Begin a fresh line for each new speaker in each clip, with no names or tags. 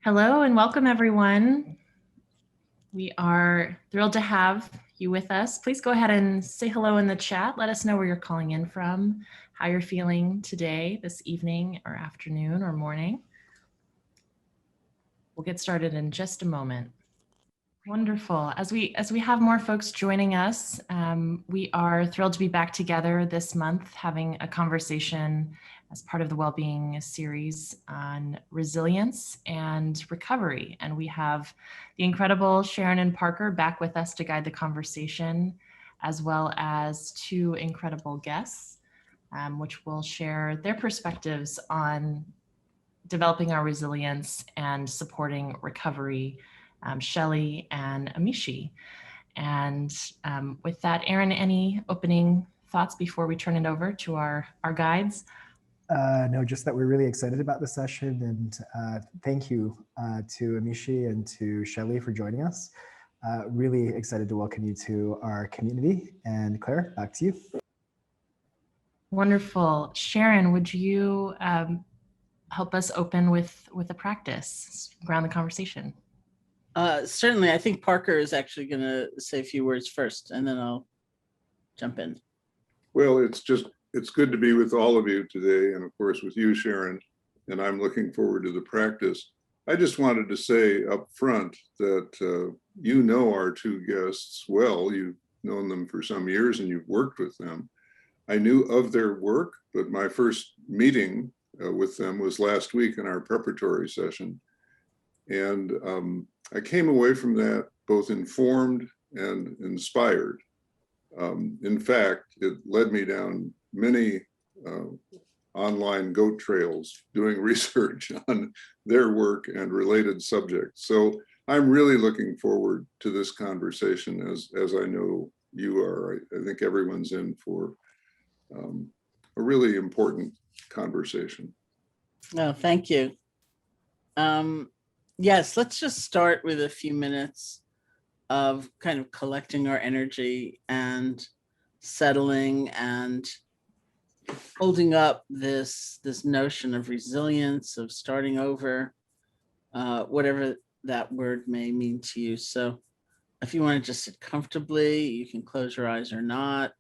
Hello and welcome, everyone. We are thrilled to have you with us. Please go ahead and say hello in the chat. Let us know where you're calling in from, how you're feeling today, this evening or afternoon or morning. We'll get started in just a moment. Wonderful. As we have more folks joining us, we are thrilled to be back together this month having a conversation as part of the Wellbeing series on resilience and recovery. And we have the incredible Sharon and Parker back with us to guide the conversation, as well as two incredible guests, which will share their perspectives on developing our resilience and supporting recovery. Shelly and Amishi. And with that, Aaron, any opening thoughts before we turn it over to our guides?
No, just that we're really excited about the session, and thank you to Amishi and to Shelly for joining us. Really excited to welcome you to our community. And Claire, back to you.
Wonderful. Sharon, would you help us open with a practice, ground the conversation?
Certainly. I think Parker is actually going to say a few words first, and then I'll jump in.
Well, it's good to be with all of you today, and of course with you, Sharon, and I'm looking forward to the practice. I just wanted to say up front that you know our two guests well. You've known them for some years and you've worked with them. I knew of their work, but my first meeting with them was last week in our preparatory session. And I came away from that both informed and inspired. In fact, it led me down many online goat trails doing research on their work and related subjects. So I'm really looking forward to this conversation, as I know you are. I think everyone's in for a really important conversation.
Oh, thank you. Yes, let's just start with a few minutes of kind of collecting our energy and settling and holding up this notion of resilience, of starting over, whatever that word may mean to you. So if you want to just sit comfortably, you can close your eyes or not.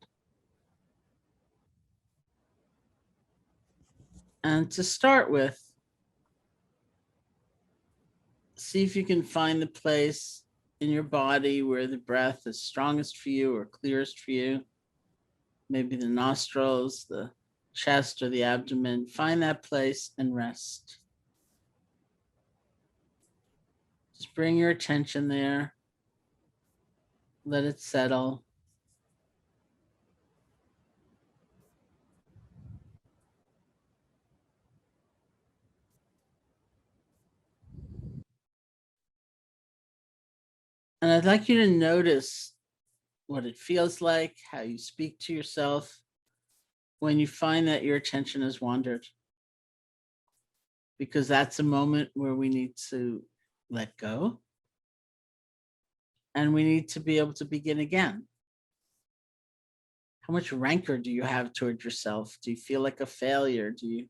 And to start with, see if you can find the place in your body where the breath is strongest for you or clearest for you. Maybe the nostrils, the chest, or the abdomen. Find that place and rest. Just bring your attention there. Let it settle. And I'd like you to notice what it feels like, how you speak to yourself when you find that your attention has wandered. Because that's a moment where we need to let go. And we need to be able to begin again. How much rancor do you have toward yourself? Do you feel like a failure? Do you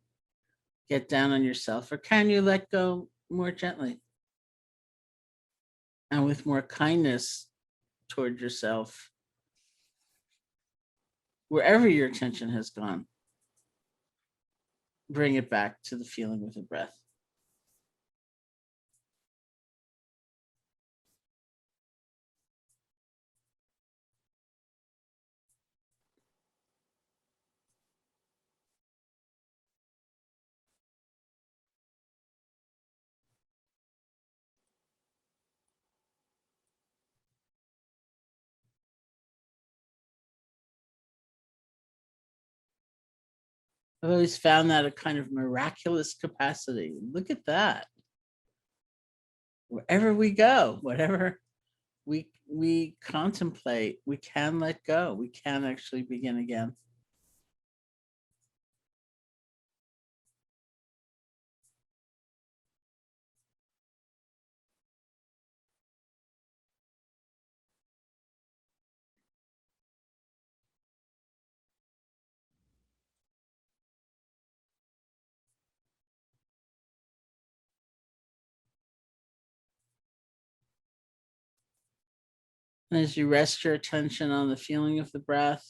get down on yourself? Or can you let go more gently? And with more kindness toward yourself, wherever your attention has gone, bring it back to the feeling with the breath. I've always found that a kind of miraculous capacity. Look at that. Wherever we go, whatever we contemplate, we can let go. We can actually begin again. And as you rest your attention on the feeling of the breath,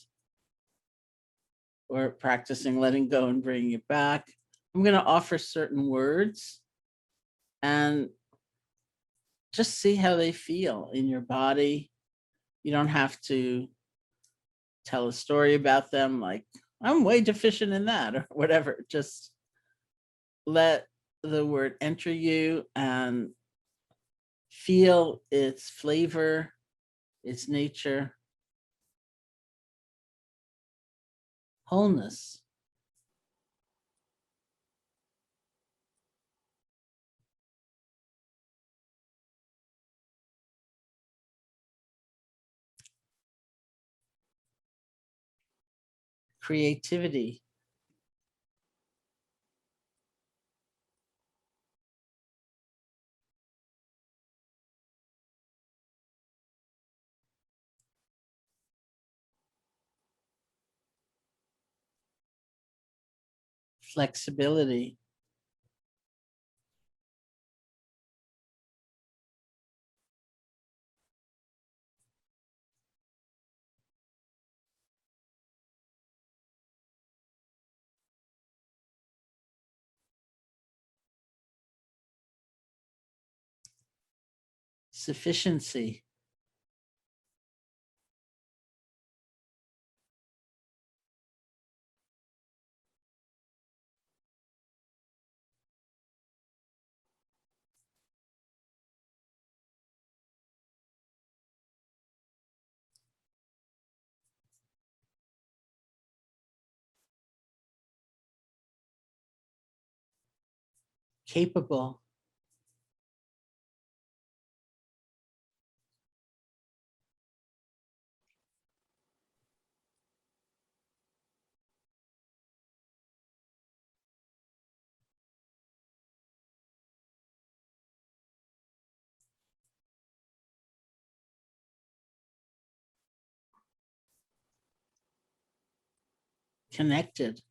or practicing letting go and bringing it back, I'm going to offer certain words and just see how they feel in your body. You don't have to tell a story about them like, I'm way deficient in that or whatever. Just let the word enter you and feel its flavor, its nature, wholeness. Creativity. Flexibility. Sufficiency. Capable. Connected.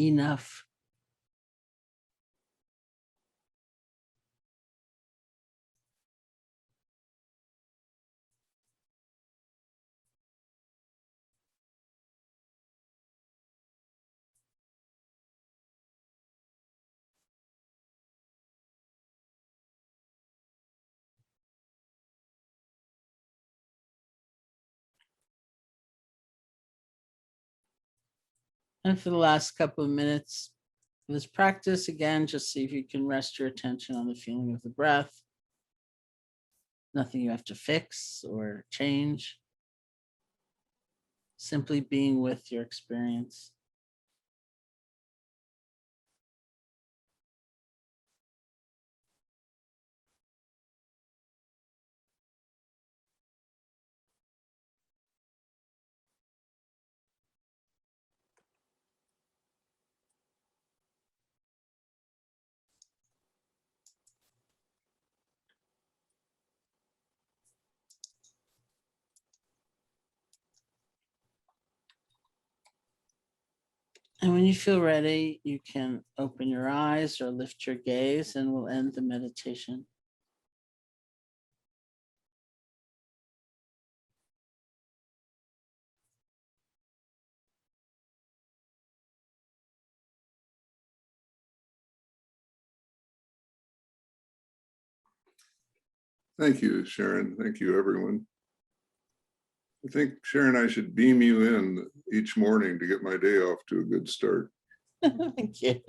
Enough. And for the last couple of minutes of this practice, again, just see if you can rest your attention on the feeling of the breath. Nothing you have to fix or change. Simply being with your experience. And when you feel ready, you can open your eyes or lift your gaze, and we'll end the meditation.
Thank you, Sharon. Thank you, everyone. I think, Sharon, I should beam you in each morning to get my day off to a good start.
Thank you.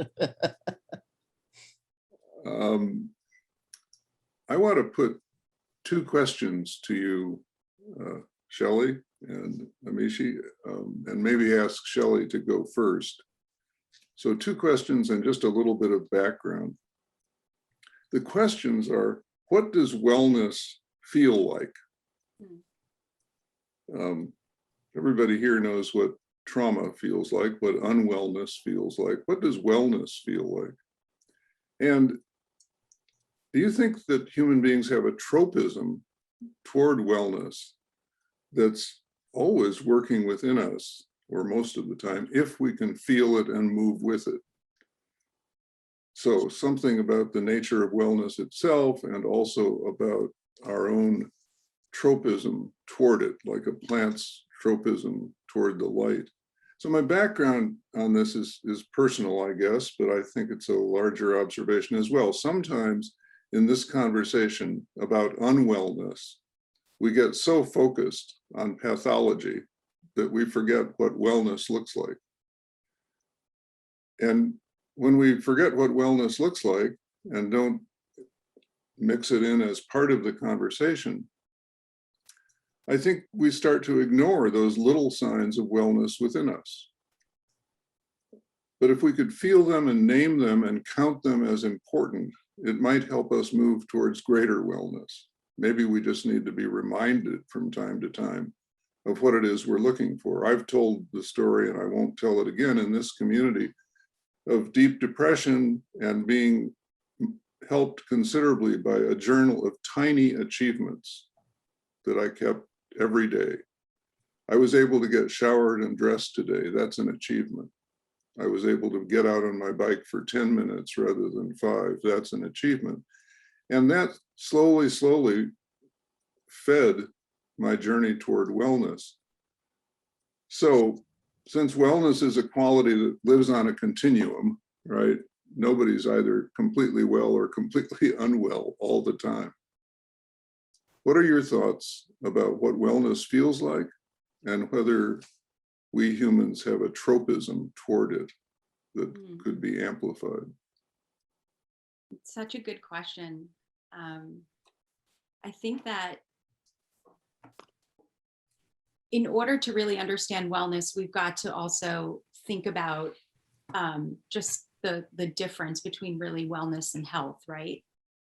I want to put two questions to you, Shelly and Amishi, and maybe ask Shelly to go first. So 2 questions and just a little bit of background. The questions are, what does wellness feel like? Everybody here knows what trauma feels like, what unwellness feels like. What does wellness feel like? And do you think that human beings have a tropism toward wellness that's always working within us, or most of the time, if we can feel it and move with it? So something about the nature of wellness itself, and also about our own tropism toward it, like a plant's tropism toward the light. So my background on this is personal, I guess, but I think it's a larger observation as well. Sometimes in this conversation about unwellness, we get so focused on pathology that we forget what wellness looks like. And when we forget what wellness looks like and don't mix it in as part of the conversation, I think we start to ignore those little signs of wellness within us. But if we could feel them and name them and count them as important, it might help us move towards greater wellness. Maybe we just need to be reminded from time to time of what it is we're looking for. I've told the story, and I won't tell it again in this community, of deep depression and being helped considerably by a journal of tiny achievements that I kept every day. I was able to get showered and dressed today. That's an achievement. I was able to get out on my bike for 10 minutes rather than 5. That's an achievement. And that slowly fed my journey toward wellness. So since wellness is a quality that lives on a continuum, right? Nobody's either completely well or completely unwell all the time. What are your thoughts about what wellness feels like and whether we humans have a tropism toward it that could be amplified?
It's such a good question. I think that in order to really understand wellness, we've got to also think about just the difference between really wellness and health, right?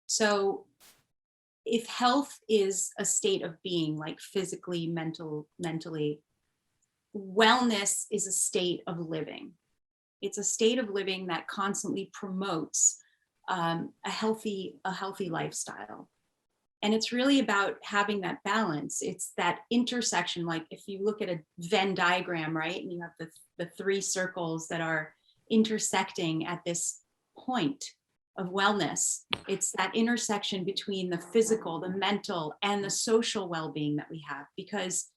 So if health is a state of being, like physically, mentally, wellness is a state of living. It's a state of living that constantly promotes a healthy lifestyle. And it's really about having that balance. It's that intersection, like if you look at a Venn diagram, right? And you have the 3 circles that are intersecting at this point of wellness. It's that intersection between the physical, the mental, and the social well-being that we have. Because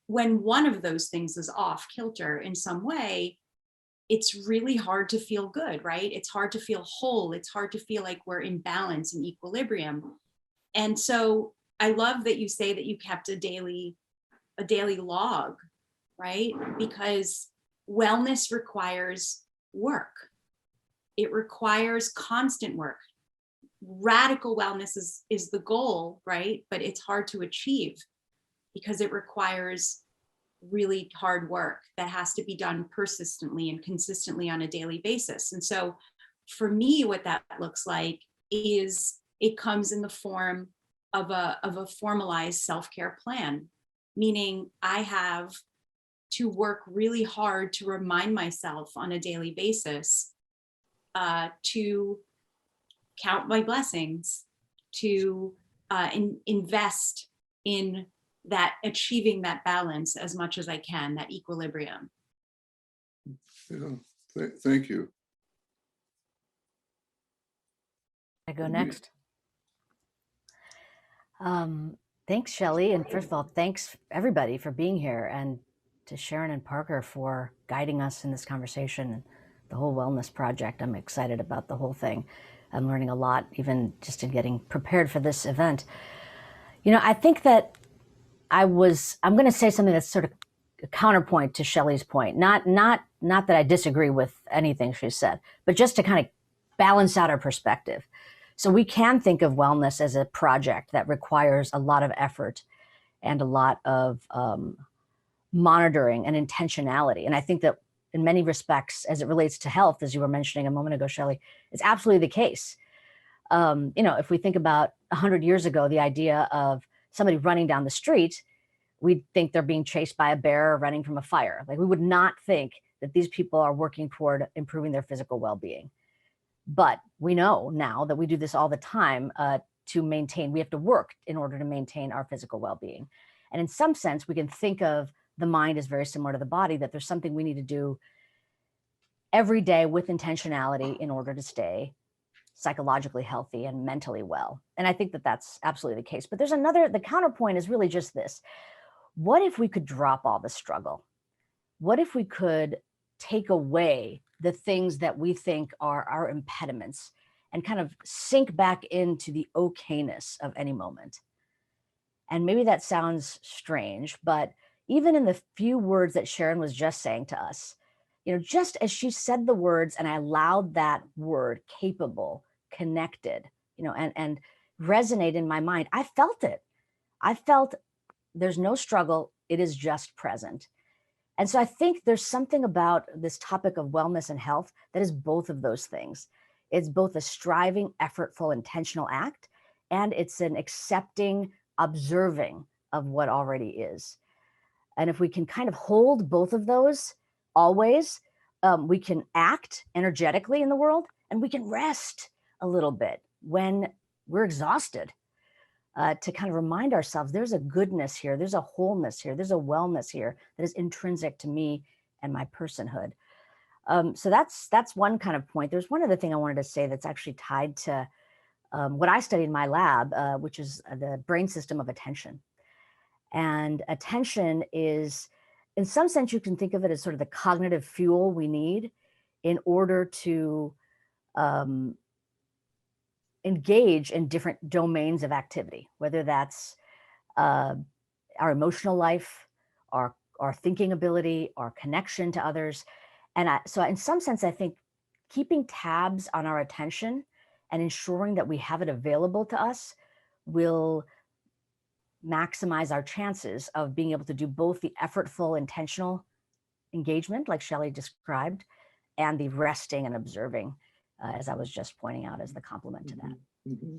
when one of those things is off kilter in some way, it's really hard to feel good, right? It's hard to feel whole. It's hard to feel like we're in balance and equilibrium. And so I love that you say that you kept a daily log, right? Because wellness requires work. It requires constant work. Radical wellness is the goal, right? But it's hard to achieve because it requires really hard work that has to be done persistently and consistently on a daily basis. And so for me, what that looks like is it comes in the form of a formalized self-care plan, meaning I have to work really hard to remind myself on a daily basis to count my blessings, to invest in that achieving that balance as much as I can, that equilibrium.
Yeah, thank you.
I go next. Thanks, Shelly. And first of all, thanks everybody for being here, and to Sharon and Parker for guiding us in this conversation, the whole wellness project. I'm excited about the whole thing. I'm learning a lot, even just in getting prepared for this event. You know, I think that I'm going to say something that's sort of a counterpoint to Shelly's point. Not that I disagree with anything she said, but just to kind of balance out our perspective. So we can think of wellness as a project that requires a lot of effort and a lot of monitoring and intentionality. And I think that in many respects, as it relates to health, as you were mentioning a moment ago, Shelly, it's absolutely the case. You know, if we think about 100 years ago, the idea of somebody running down the street we'd think they're being chased by a bear or running from a fire. Like, we would not think that these people are working toward improving their physical well-being. But we know now that we do this all the time to maintain, we have to work in order to maintain our physical well-being. And in some sense, we can think of the mind as very similar to the body, that there's something we need to do every day with intentionality in order to stay psychologically healthy and mentally well. And I think that that's absolutely the case. But there's the counterpoint is really just this. What if we could drop all the struggle? What if we could take away the things that we think are our impediments and kind of sink back into the okayness of any moment? And maybe that sounds strange, but even in the few words that Sharon was just saying to us, just as she said the words and I allowed that word, capable, connected, and resonate in my mind, I felt it. I felt there's no struggle. It is just present. And so I think there's something about this topic of wellness and health that is both of those things. It's both a striving, effortful, intentional act, and it's an accepting, observing of what already is. And if we can kind of hold both of those always, we can act energetically in the world, and we can rest a little bit when we're exhausted, to kind of remind ourselves there's a goodness here, there's a wholeness here, there's a wellness here that is intrinsic to me and my personhood. So that's one kind of point. There's one other thing I wanted to say that's actually tied to what I study in my lab, which is the brain system of attention. And attention is, in some sense, you can think of it as sort of the cognitive fuel we need in order to engage in different domains of activity, whether that's our emotional life, our thinking ability, our connection to others. And so in some sense, I think keeping tabs on our attention and ensuring that we have it available to us will maximize our chances of being able to do both the effortful, intentional engagement, like Shelly described, and the resting and observing, as I was just pointing out, as the complement to that.
Mm-hmm.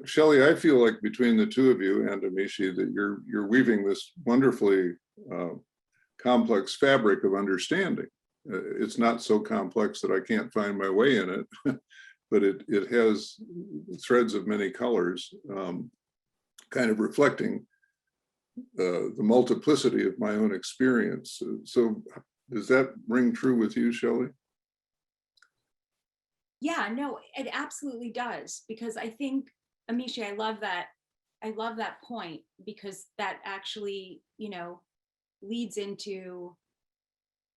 Shelly, I feel like between the two of you and Amishi that you're weaving this wonderfully complex fabric of understanding. It's not so complex that I can't find my way in it, but it has threads of many colors, kind of reflecting the multiplicity of my own experience. So does that ring true with you, Shelly?
Yeah, no, it absolutely does. Because I think, Amishi, I love that point, because that actually, leads into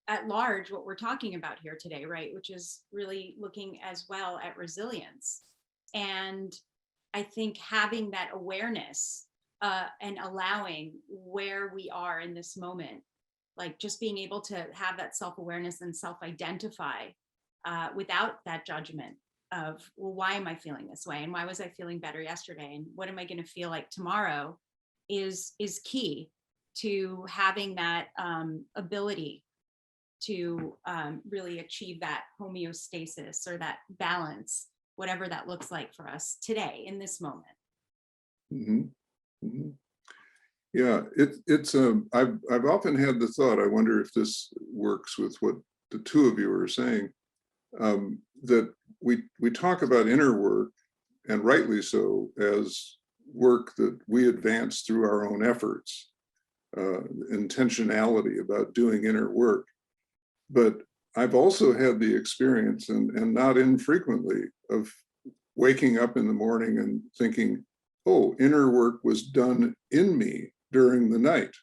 at large what we're talking about here today, right? Which is really looking as well at resilience. And I think having that awareness and allowing where we are in this moment, like just being able to have that self-awareness and self-identify without that judgment of, well, why am I feeling this way? And why was I feeling better yesterday? And what am I going to feel like tomorrow is key to having that ability to really achieve that homeostasis or that balance, whatever that looks like for us today in this moment.
Mm-hmm. Mm-hmm. Yeah, I've often had the thought, I wonder if this works with what the two of you are saying, that we talk about inner work, and rightly so, as work that we advance through our own efforts, intentionality about doing inner work. But I've also had the experience, and not infrequently, of waking up in the morning and thinking, oh, inner work was done in me during the night.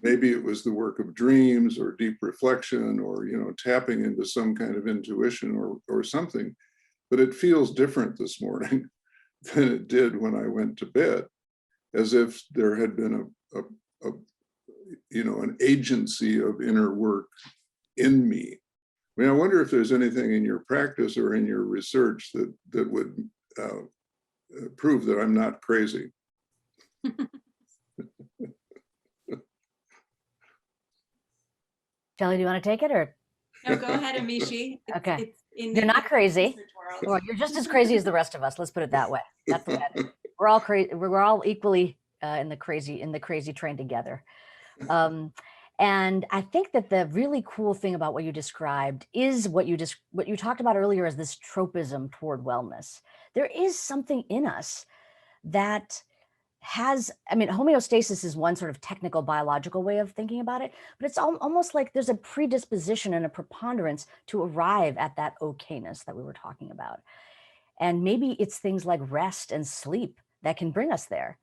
Maybe it was the work of dreams or deep reflection, or tapping into some kind of intuition or something. But it feels different this morning than it did when I went to bed, as if there had been an agency of inner work in me. I mean, I wonder if there's anything in your practice or in your research that would prove that I'm not crazy.
Shelly, do you want to take it, or?
No, go ahead, Amishi.
Okay. You're not crazy. Well, you're just as crazy as the rest of us. Let's put it that way. That's bad. We're all crazy. We're all equally in the crazy train together. And I think that the really cool thing about what you described is what you talked about earlier as this tropism toward wellness. There is something in us that has, I mean, homeostasis is one sort of technical biological way of thinking about it, but it's almost like there's a predisposition and a preponderance to arrive at that okayness that we were talking about. And maybe it's things like rest and sleep that can bring us there.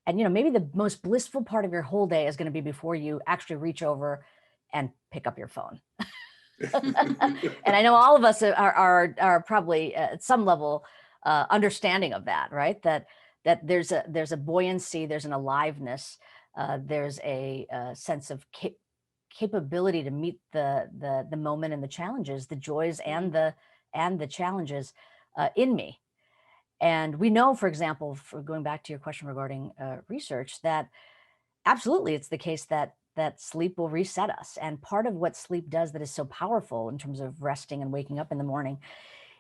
And, you know, maybe the most blissful part of your whole day is going to be before you actually reach over and pick up your phone. And I know all of us are probably at some level understanding of that, right? That there's a buoyancy, there's an aliveness, there's a sense of capability to meet the moment and the challenges, the joys and the challenges in me. And we know, for example, for going back to your question regarding research, that absolutely it's the case that sleep will reset us. And part of what sleep does that is so powerful in terms of resting and waking up in the morning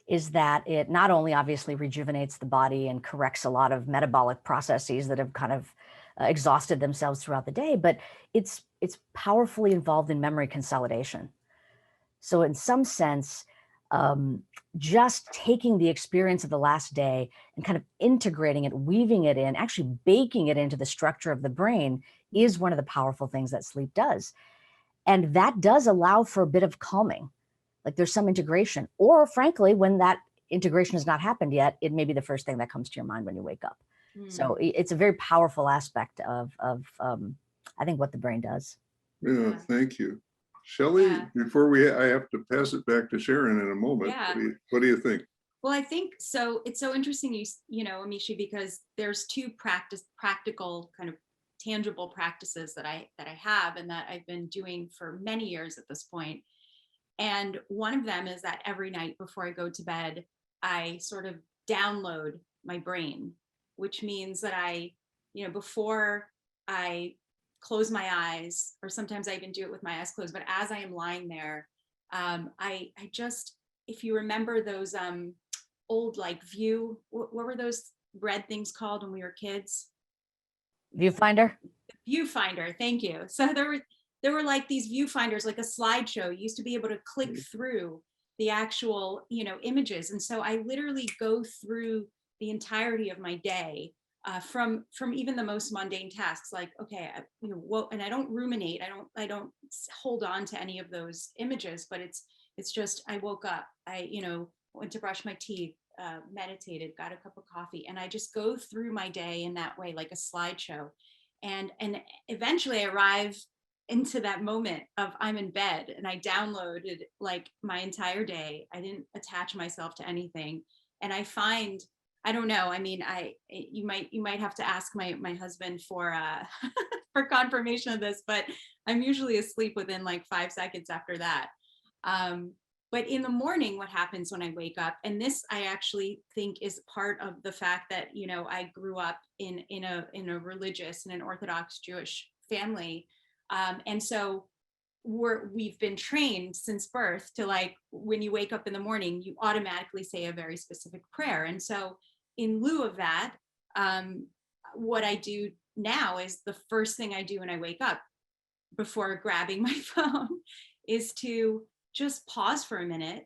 is that it not only obviously rejuvenates the body and corrects a lot of metabolic processes that have kind of exhausted themselves throughout the day, but it's powerfully involved in memory consolidation. So in some sense, just taking the experience of the last day and kind of integrating it, weaving it in, actually baking it into the structure of the brain is one of the powerful things that sleep does. And that does allow for a bit of calming. Like there's some integration, or frankly, when that integration has not happened yet, it may be the first thing that comes to your mind when you wake up. So it's a very powerful aspect of I think what the brain does.
Yeah, thank you. Shelly, before I have to pass it back to Sharon in a moment. What do you think?
Well, I think so. It's so interesting, you know, Amishi, because there's two practical kind of tangible practices that I have and that I've been doing for many years at this point. And one of them is that every night before I go to bed, I sort of download my brain, which means that before I close my eyes, or sometimes I even do it with my eyes closed, but as I am lying there, I just, if you remember those old like what were those red things called when we were kids?
Viewfinder?
Viewfinder, thank you. So there were like these viewfinders, like a slideshow. You used to be able to click through the actual, images. And so I literally go through the entirety of my day, from even the most mundane tasks, like, okay, and I don't ruminate. I don't hold on to any of those images, but it's just, I woke up, I went to brush my teeth, meditated, got a cup of coffee, and I just go through my day in that way, like a slideshow. And eventually I arrive into that moment of I'm in bed, and I downloaded like my entire day. I didn't attach myself to anything. And I find, I don't know, I mean, you might have to ask my husband for for confirmation of this, but I'm usually asleep within like 5 seconds after that. But in the morning, what happens when I wake up, and this I actually think is part of the fact that, I grew up in a religious and an Orthodox Jewish family. And so we've been trained since birth to, like, when you wake up in the morning, you automatically say a very specific prayer. And so in lieu of that, what I do now is the first thing I do when I wake up before grabbing my phone is to just pause for a minute,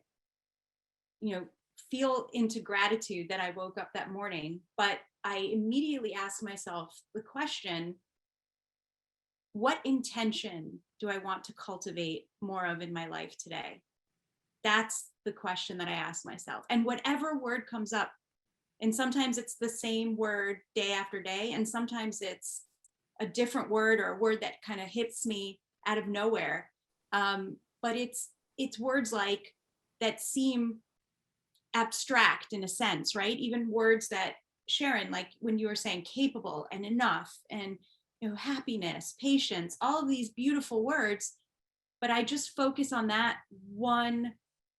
feel into gratitude that I woke up that morning. But I immediately ask myself the question, what intention do I want to cultivate more of in my life today? That's the question that I ask myself. And whatever word comes up, and sometimes it's the same word day after day, and sometimes it's a different word or a word that kind of hits me out of nowhere. But it's words like that seem abstract in a sense, right? Even words that, Sharon, like when you were saying capable and enough and happiness, patience, all of these beautiful words, but I just focus on that one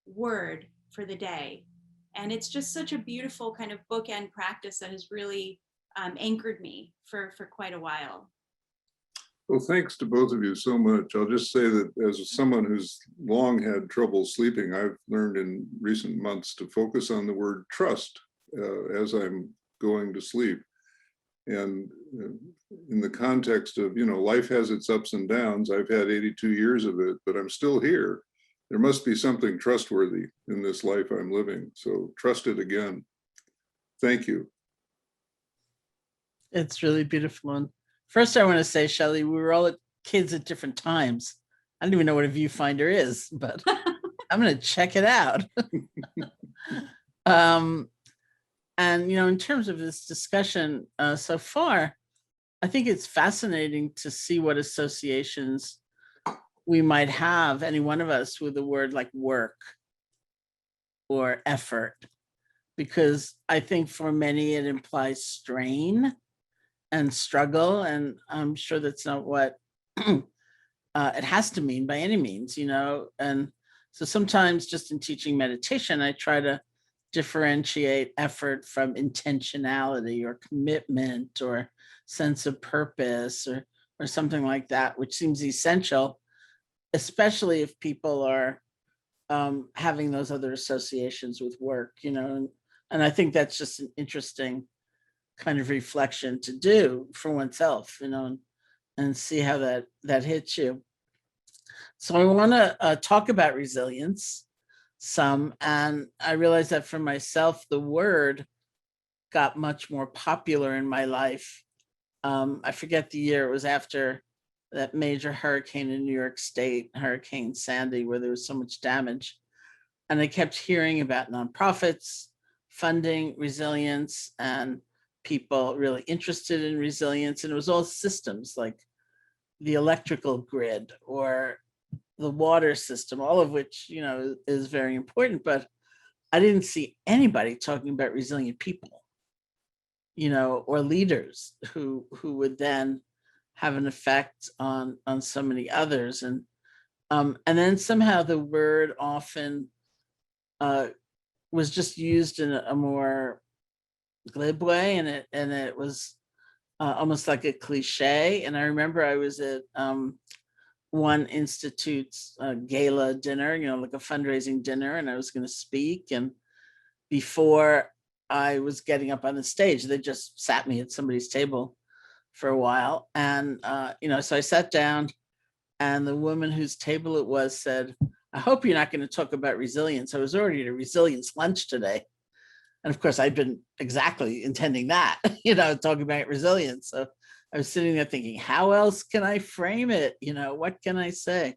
word for the day. And it's just such a beautiful kind of bookend practice that has really anchored me for quite a while.
Well, thanks to both of you so much. I'll just say that as someone who's long had trouble sleeping, I've learned in recent months to focus on the word trust as I'm going to sleep. And in the context of, life has its ups and downs. I've had 82 years of it, but I'm still here. There must be something trustworthy in this life I'm living. So trust it again. Thank you.
It's really beautiful. And first, I want to say, Shelly, we were all kids at different times. I don't even know what a viewfinder is, but I'm going to check it out. And, in terms of this discussion so far, I think it's fascinating to see what associations we might have, any one of us, with a word like work or effort, because I think for many it implies strain and struggle. And I'm sure that's not what it has to mean by any means, And so sometimes just in teaching meditation, I try to differentiate effort from intentionality or commitment or sense of purpose or something like that, which seems essential, especially if people are having those other associations with work, and I think that's just an interesting kind of reflection to do for oneself, and see how that hits you. So I want to talk about resilience some, and I realized that for myself, the word got much more popular in my life. I forget the year. It was after that major hurricane in New York State, Hurricane Sandy, where there was so much damage. And I kept hearing about nonprofits funding resilience and people really interested in resilience. And it was all systems like the electrical grid or the water system, all of which, is very important. But I didn't see anybody talking about resilient people, or leaders who would then have an effect on so many others. And then somehow the word often was just used in a more glib way, and it was almost like a cliche. And I remember I was at one institute's gala dinner, like a fundraising dinner, and I was going to speak. And before I was getting up on the stage, they just sat me at somebody's table for a while. And, so I sat down, and the woman whose table it was said, "I hope you're not going to talk about resilience. I was already at a resilience lunch today." And of course, I'd been exactly intending that, talking about resilience. So I was sitting there thinking, how else can I frame it? What can I say?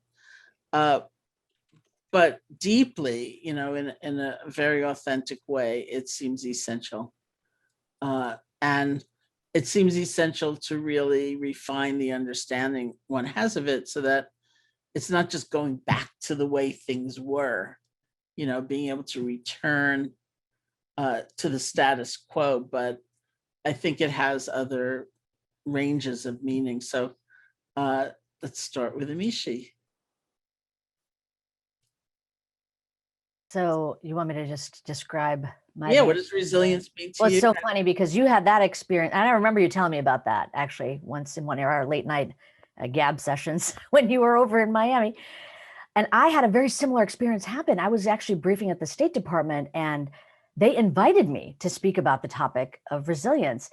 But deeply, in a very authentic way, it seems essential. And it seems essential to really refine the understanding one has of it, so that it's not just going back to the way things were, being able to return to the status quo, but I think it has other ranges of meaning. So let's start with Amishi.
So you want me to just describe my...
Yeah, what does resilience mean to you?
Well, it's so funny because you had that experience. And I remember you telling me about that actually once in one of our late night gab sessions when you were over in Miami. And I had a very similar experience happen. I was actually briefing at the State Department, and they invited me to speak about the topic of resilience.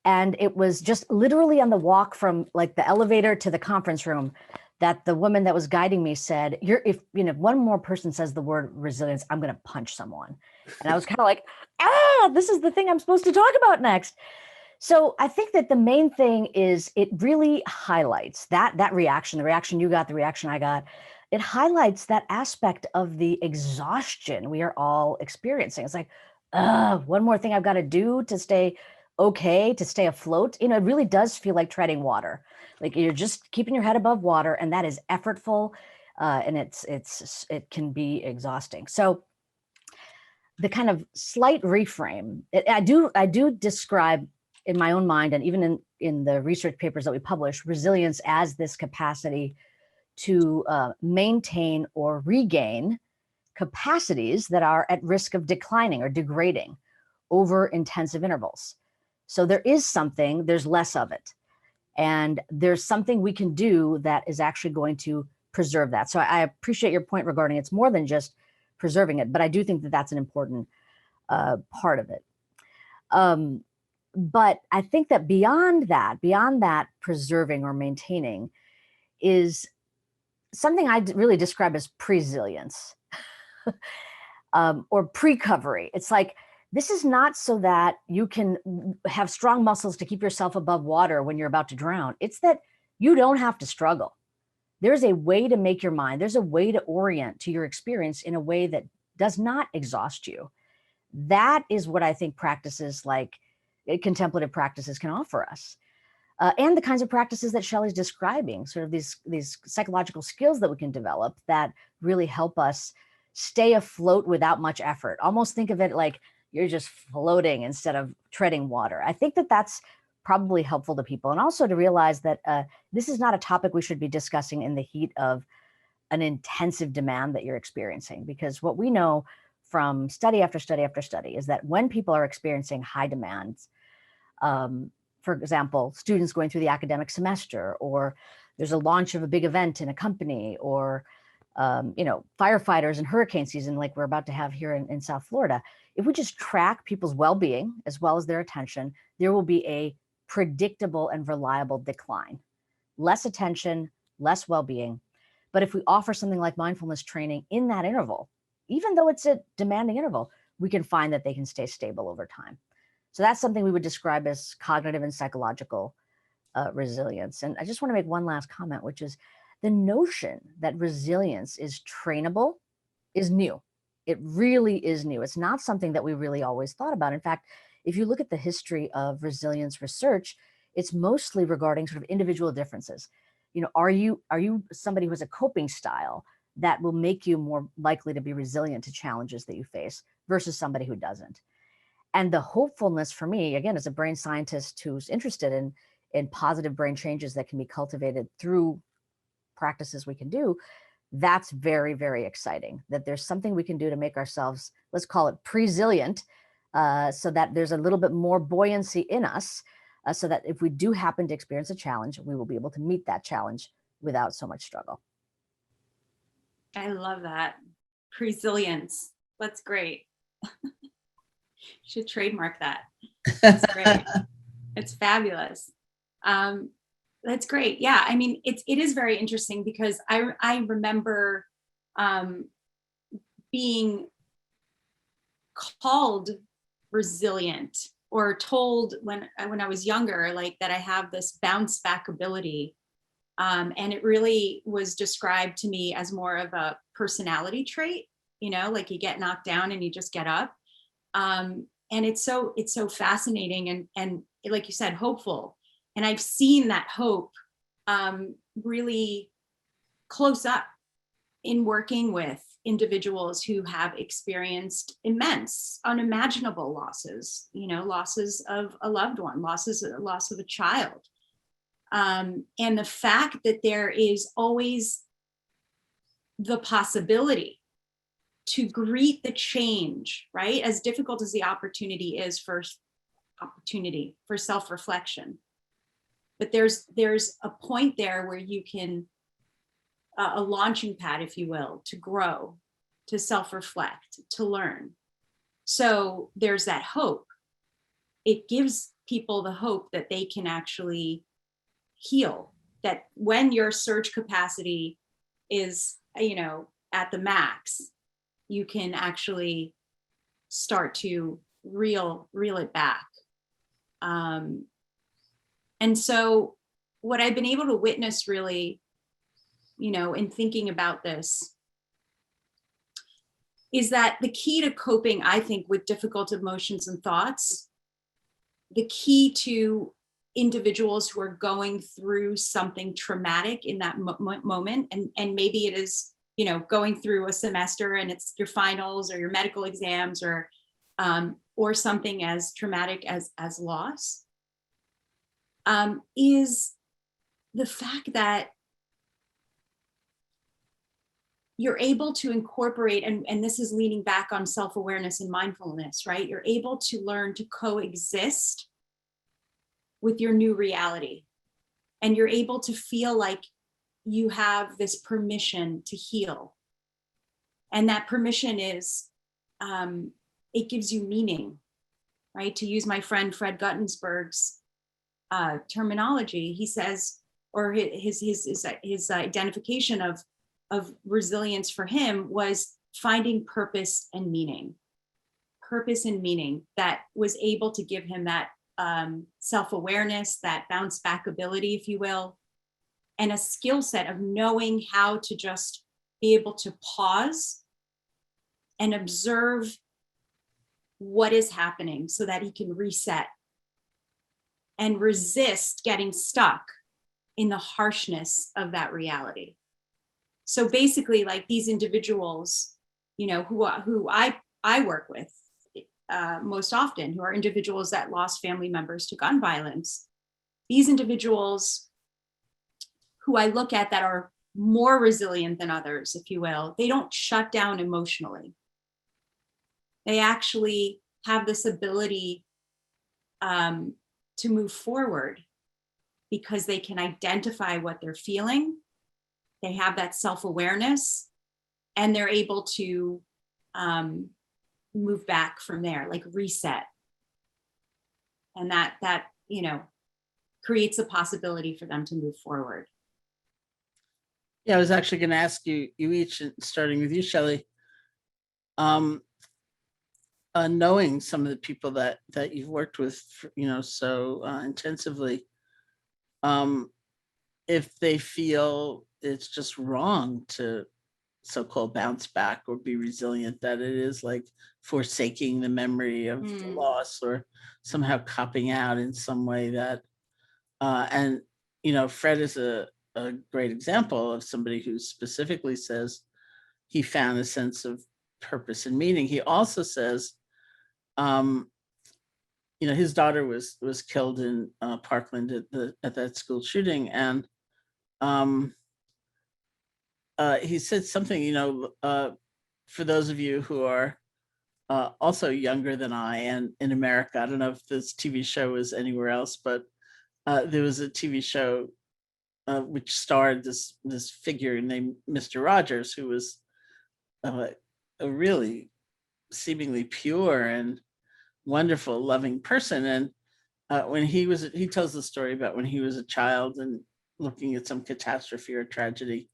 And it was just literally on the walk from like the elevator to the conference room that the woman that was guiding me said, if one more person says the word resilience, I'm going to punch someone. And I was kind of like, this is the thing I'm supposed to talk about next. So I think that the main thing is it really highlights that reaction, the reaction you got, the reaction I got. It highlights that aspect of the exhaustion we are all experiencing. It's like, one more thing I've got to do to stay okay, to stay afloat. It really does feel like treading water. Like you're just keeping your head above water, and that is effortful, and it can be exhausting. So the kind of slight reframe, I do describe in my own mind, and even in the research papers that we publish, resilience as this capacity to maintain or regain capacities that are at risk of declining or degrading over intensive intervals. So there's less of it. And there's something we can do that is actually going to preserve that. So I appreciate your point regarding it's more than just preserving it, but I do think that that's an important part of it. But I think that beyond that preserving or maintaining is something I really describe as presilience or pre-covery. It's like, this is not so that you can have strong muscles to keep yourself above water when you're about to drown. It's that you don't have to struggle. There's a way to make your mind, there's a way to orient to your experience in a way that does not exhaust you. That is what I think practices like contemplative practices can offer us. And the kinds of practices that Shelly's describing, sort of these psychological skills that we can develop that really help us stay afloat without much effort. Almost think of it like you're just floating instead of treading water. I think that that's probably helpful to people. And also to realize that this is not a topic we should be discussing in the heat of an intensive demand that you're experiencing. Because what we know from study after study after study is that when people are experiencing high demands, for example, students going through the academic semester, or there's a launch of a big event in a company, or firefighters in hurricane season, like we're about to have here in South Florida, if we just track people's well-being as well as their attention, there will be a predictable and reliable decline. Less attention, less well-being. But if we offer something like mindfulness training in that interval, even though it's a demanding interval, we can find that they can stay stable over time. So that's something we would describe as cognitive and psychological resilience. And I just want to make one last comment, which is the notion that resilience is trainable is new. It really is new. It's not something that we really always thought about. In fact, if you look at the history of resilience research, it's mostly regarding sort of individual differences. Are you somebody who has a coping style that will make you more likely to be resilient to challenges that you face versus somebody who doesn't? And the hopefulness for me, again, as a brain scientist who's interested in positive brain changes that can be cultivated through practices we can do, that's very, very exciting, that there's something we can do to make ourselves, let's call it presilient, so that there's a little bit more buoyancy in us, so that if we do happen to experience a challenge, we will be able to meet that challenge without so much struggle.
I love that. Presilience. That's great. Should trademark that. That's great. It's fabulous. That's great. Yeah, I mean, it is very interesting because I remember being called resilient or told when I was younger, like that I have this bounce back ability. And it really was described to me as more of a personality trait, like you get knocked down and you just get up. And it's so fascinating and like you said, hopeful. And I've seen that hope really close up in working with individuals who have experienced immense, unimaginable losses, losses of a loved one, loss of a child. And the fact that there is always the possibility to greet the change, right? As difficult as the opportunity is for self-reflection. But there's a point there where you can, a launching pad, if you will, to grow, to self-reflect, to learn. So there's that hope. It gives people the hope that they can actually heal, that when your surge capacity is, at the max, you can actually start to reel it back. And so what I've been able to witness really, in thinking about this is that the key to coping, I think, with difficult emotions and thoughts, the key to individuals who are going through something traumatic in that moment, and maybe it is, going through a semester and it's your finals or your medical exams or something as traumatic as loss, is the fact that you're able to incorporate, and this is leaning back on self-awareness and mindfulness, right? You're able to learn to coexist with your new reality. And you're able to feel like you have this permission to heal. And that permission is, it gives you meaning, right? To use my friend Fred Guttensberg's terminology, he says, or his identification of resilience for him was finding purpose and meaning that was able to give him that self-awareness, that bounce back ability, if you will, and a skill set of knowing how to just be able to pause and observe what is happening so that he can reset and resist getting stuck in the harshness of that reality. So basically, like these individuals, you know, who I work with most often, who are individuals that lost family members to gun violence, these individuals who I look at that are more resilient than others, if you will, they don't shut down emotionally. They actually have this ability to move forward because they can identify what they're feeling. They have that self-awareness, and they're able to move back from there, like reset. And that you know, creates a possibility for them to move forward.
Yeah, I was actually going to ask you each, starting with you, Shelly, knowing some of the people that you've worked with, you know, so intensively, if they feel it's just wrong to so-called bounce back or be resilient, that it is like forsaking the memory of the loss or somehow copping out in some way that, and, you know, Fred is a great example of somebody who specifically says he found a sense of purpose and meaning. He also says, you know, his daughter was killed in Parkland at that school shooting, and he said something, you know, for those of you who are also younger than I, and in America, I don't know if this TV show is anywhere else, but there was a TV show which starred this figure named Mr. Rogers, who was a really seemingly pure and wonderful, loving person. And when he tells the story about when he was a child and looking at some catastrophe or tragedy,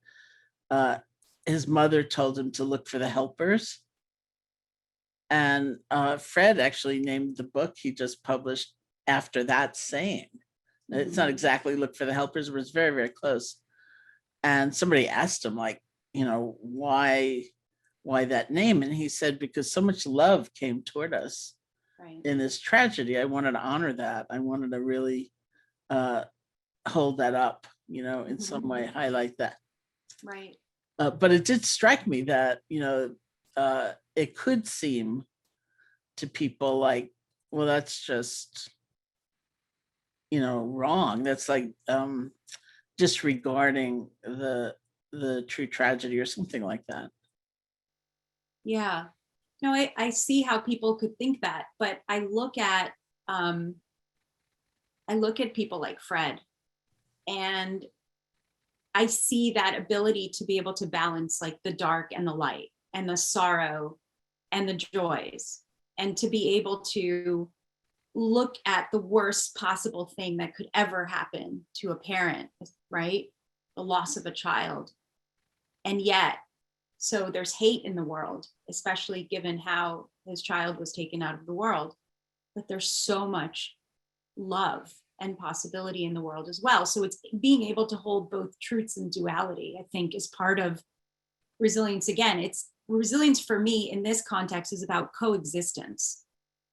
his mother told him to look for the helpers. And Fred actually named the book he just published after that saying. It's not exactly look for the helpers, but it's very, very close. And somebody asked him, like, you know, why that name? And he said, because so much love came toward us in this tragedy. I wanted to honor that. I wanted to really hold that up, you know, in some way, highlight that.
Right.
But it did strike me that, you know, it could seem to people like, well, that's just, you know, wrong. That's like disregarding the true tragedy or something like that.
Yeah. No, I see how people could think that, but I look at people like Fred, and I see that ability to be able to balance like the dark and the light and the sorrow and the joys, and to be able to look at the worst possible thing that could ever happen to a parent, right? The loss of a child. And yet, so there's hate in the world, especially given how his child was taken out of the world, but there's so much love and possibility in the world as well. So it's being able to hold both truths and duality, I think, is part of resilience. Again, it's resilience for me in this context is about coexistence.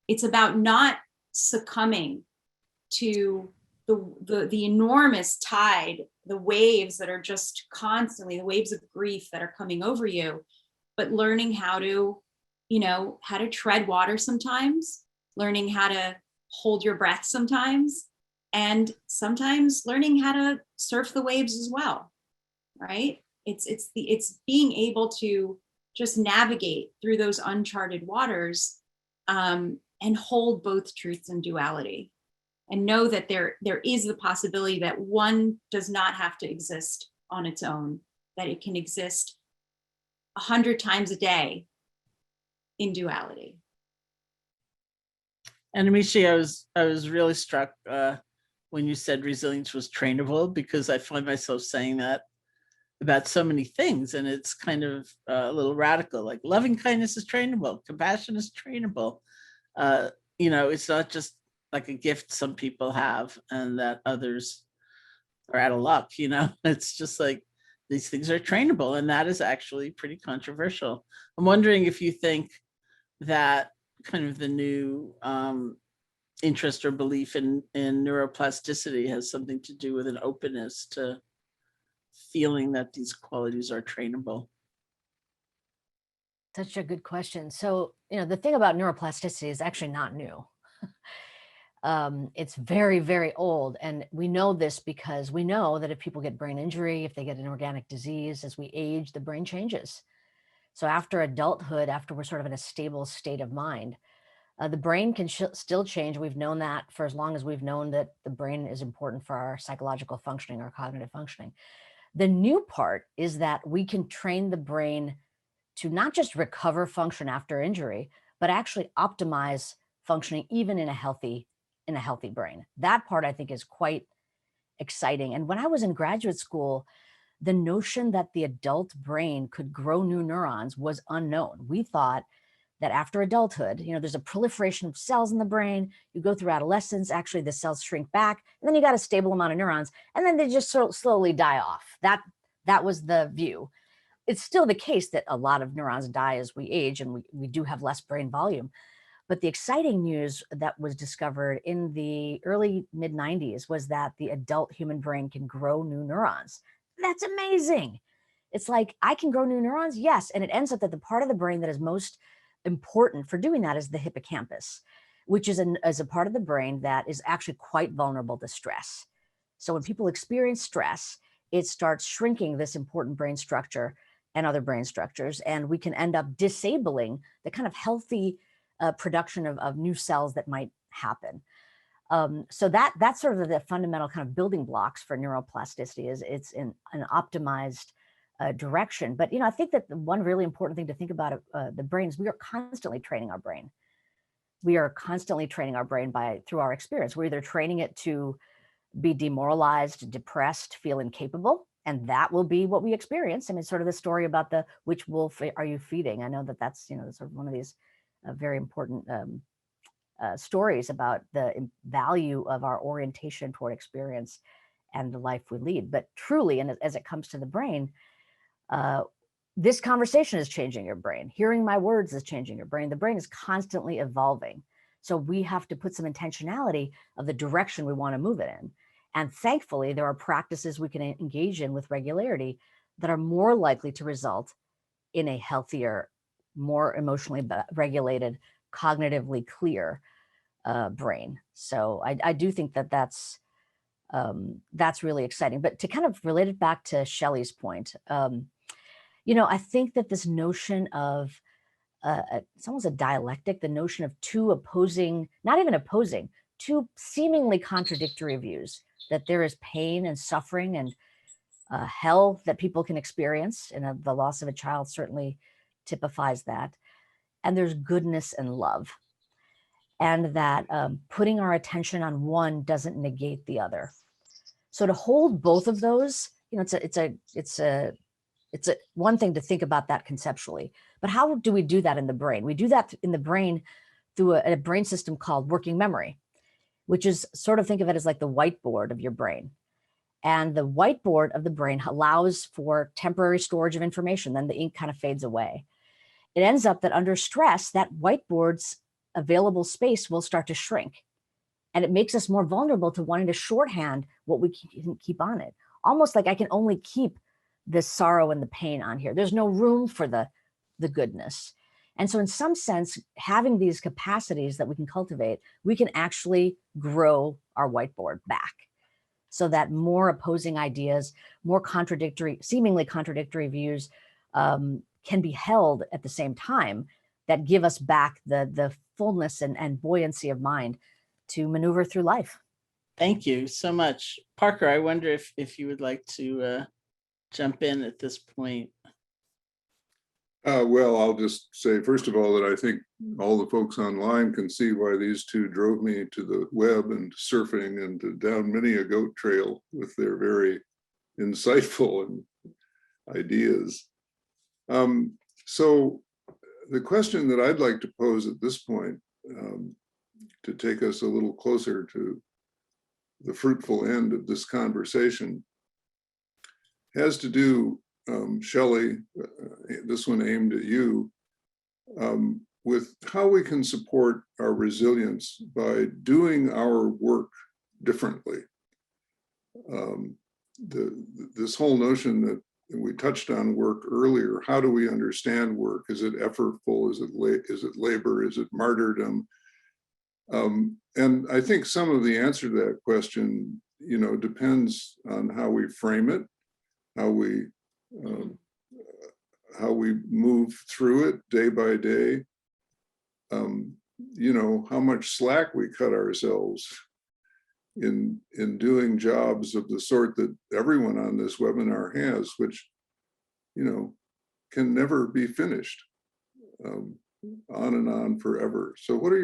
It's about not succumbing to the enormous tide, the waves that are just constantly, the waves of grief that are coming over you, but learning how to, you know, how to tread water sometimes, learning how to hold your breath sometimes, and sometimes learning how to surf the waves as well, right? It's being able to just navigate through those uncharted waters and hold both truths and duality, and know that there is the possibility that one does not have to exist on its own, that it can exist 100 times a day in duality.
And Amishi, I was really struck when you said resilience was trainable, because I find myself saying that about so many things, and it's kind of a little radical. Like loving kindness is trainable, compassion is trainable. It's not just like a gift some people have and that others are out of luck. It's just like these things are trainable, and that is actually pretty controversial. I'm wondering if you think that kind of the new interest or belief in neuroplasticity has something to do with an openness to feeling that these qualities are trainable.
Such a good question. So, the thing about neuroplasticity is actually not new. It's very, very old. And we know this because we know that if people get brain injury, if they get an organic disease, as we age, the brain changes. So after adulthood, after we're sort of in a stable state of mind, the brain can still change. We've known that for as long as we've known that the brain is important for our psychological functioning, our cognitive functioning. The new part is that we can train the brain to not just recover function after injury, but actually optimize functioning even in a healthy brain. That part I think is quite exciting. And when I was in graduate school, the notion that the adult brain could grow new neurons was unknown. We thought that after adulthood, there's a proliferation of cells in the brain. You go through adolescence, actually the cells shrink back, and then you got a stable amount of neurons, and then they just slowly die off. That was the view. It's still the case that a lot of neurons die as we age, and we do have less brain volume. But the exciting news that was discovered in the early mid-90s was that the adult human brain can grow new neurons. That's amazing. It's like, I can grow new neurons? Yes. And it ends up that the part of the brain that is most important for doing that is the hippocampus, which is a part of the brain that is actually quite vulnerable to stress. So when people experience stress, it starts shrinking this important brain structure and other brain structures, and we can end up disabling the kind of healthy production of new cells that might happen. So that's sort of the fundamental kind of building blocks for neuroplasticity. Is it's in an optimized direction. But I think that the one really important thing to think about the brain is we are constantly training our brain. We are constantly training our brain through our experience. We're either training it to be demoralized, depressed, feel incapable, and that will be what we experience. I mean, sort of the story about which wolf are you feeding? I know that's sort of one of these very important stories about the value of our orientation toward experience and the life we lead. But truly, and as it comes to the brain, this conversation is changing your brain. Hearing my words is changing your brain. The brain is constantly evolving. So we have to put some intentionality of the direction we want to move it in. And thankfully, there are practices we can engage in with regularity that are more likely to result in a healthier, more emotionally regulated, cognitively clear brain. So I do think that's really exciting. But to kind of relate it back to Shelly's point, I think that this notion of it's almost a dialectic, the notion of two opposing, not even opposing, two seemingly contradictory views, that there is pain and suffering and hell that people can experience, and the loss of a child certainly typifies that. And there's goodness and love. And that putting our attention on one doesn't negate the other. So to hold both of those, it's one thing to think about that conceptually, but how do we do that in the brain? We do that in the brain through a brain system called working memory, which is sort of, think of it as like the whiteboard of your brain. And the whiteboard of the brain allows for temporary storage of information. Then the ink kind of fades away. It ends up that under stress, that whiteboard's available space will start to shrink. And it makes us more vulnerable to wanting to shorthand what we can keep on it. Almost like I can only keep the sorrow and the pain on here. There's no room for the goodness. And so in some sense, having these capacities that we can cultivate, we can actually grow our whiteboard back so that more opposing ideas, more seemingly contradictory views can be held at the same time, that give us back the fullness and buoyancy of mind to maneuver through life.
Thank you so much. Parker, I wonder if you would like to jump in at this point.
Well, I'll just say, first of all, that I think all the folks online can see why these two drove me to the web and surfing and down many a goat trail with their very insightful and ideas. So the question that I'd like to pose at this point, to take us a little closer to the fruitful end of this conversation, has to do, Shelly, this one aimed at you, with how we can support our resilience by doing our work differently. This whole notion that we touched on work earlier, how do we understand work? Is it effortful? Is it labor? Is it martyrdom? And I think some of the answer to that question, depends on how we frame it, how we move through it day by day, how much slack we cut ourselves in doing jobs of the sort that everyone on this webinar has, which, can never be finished, on and on forever. So what are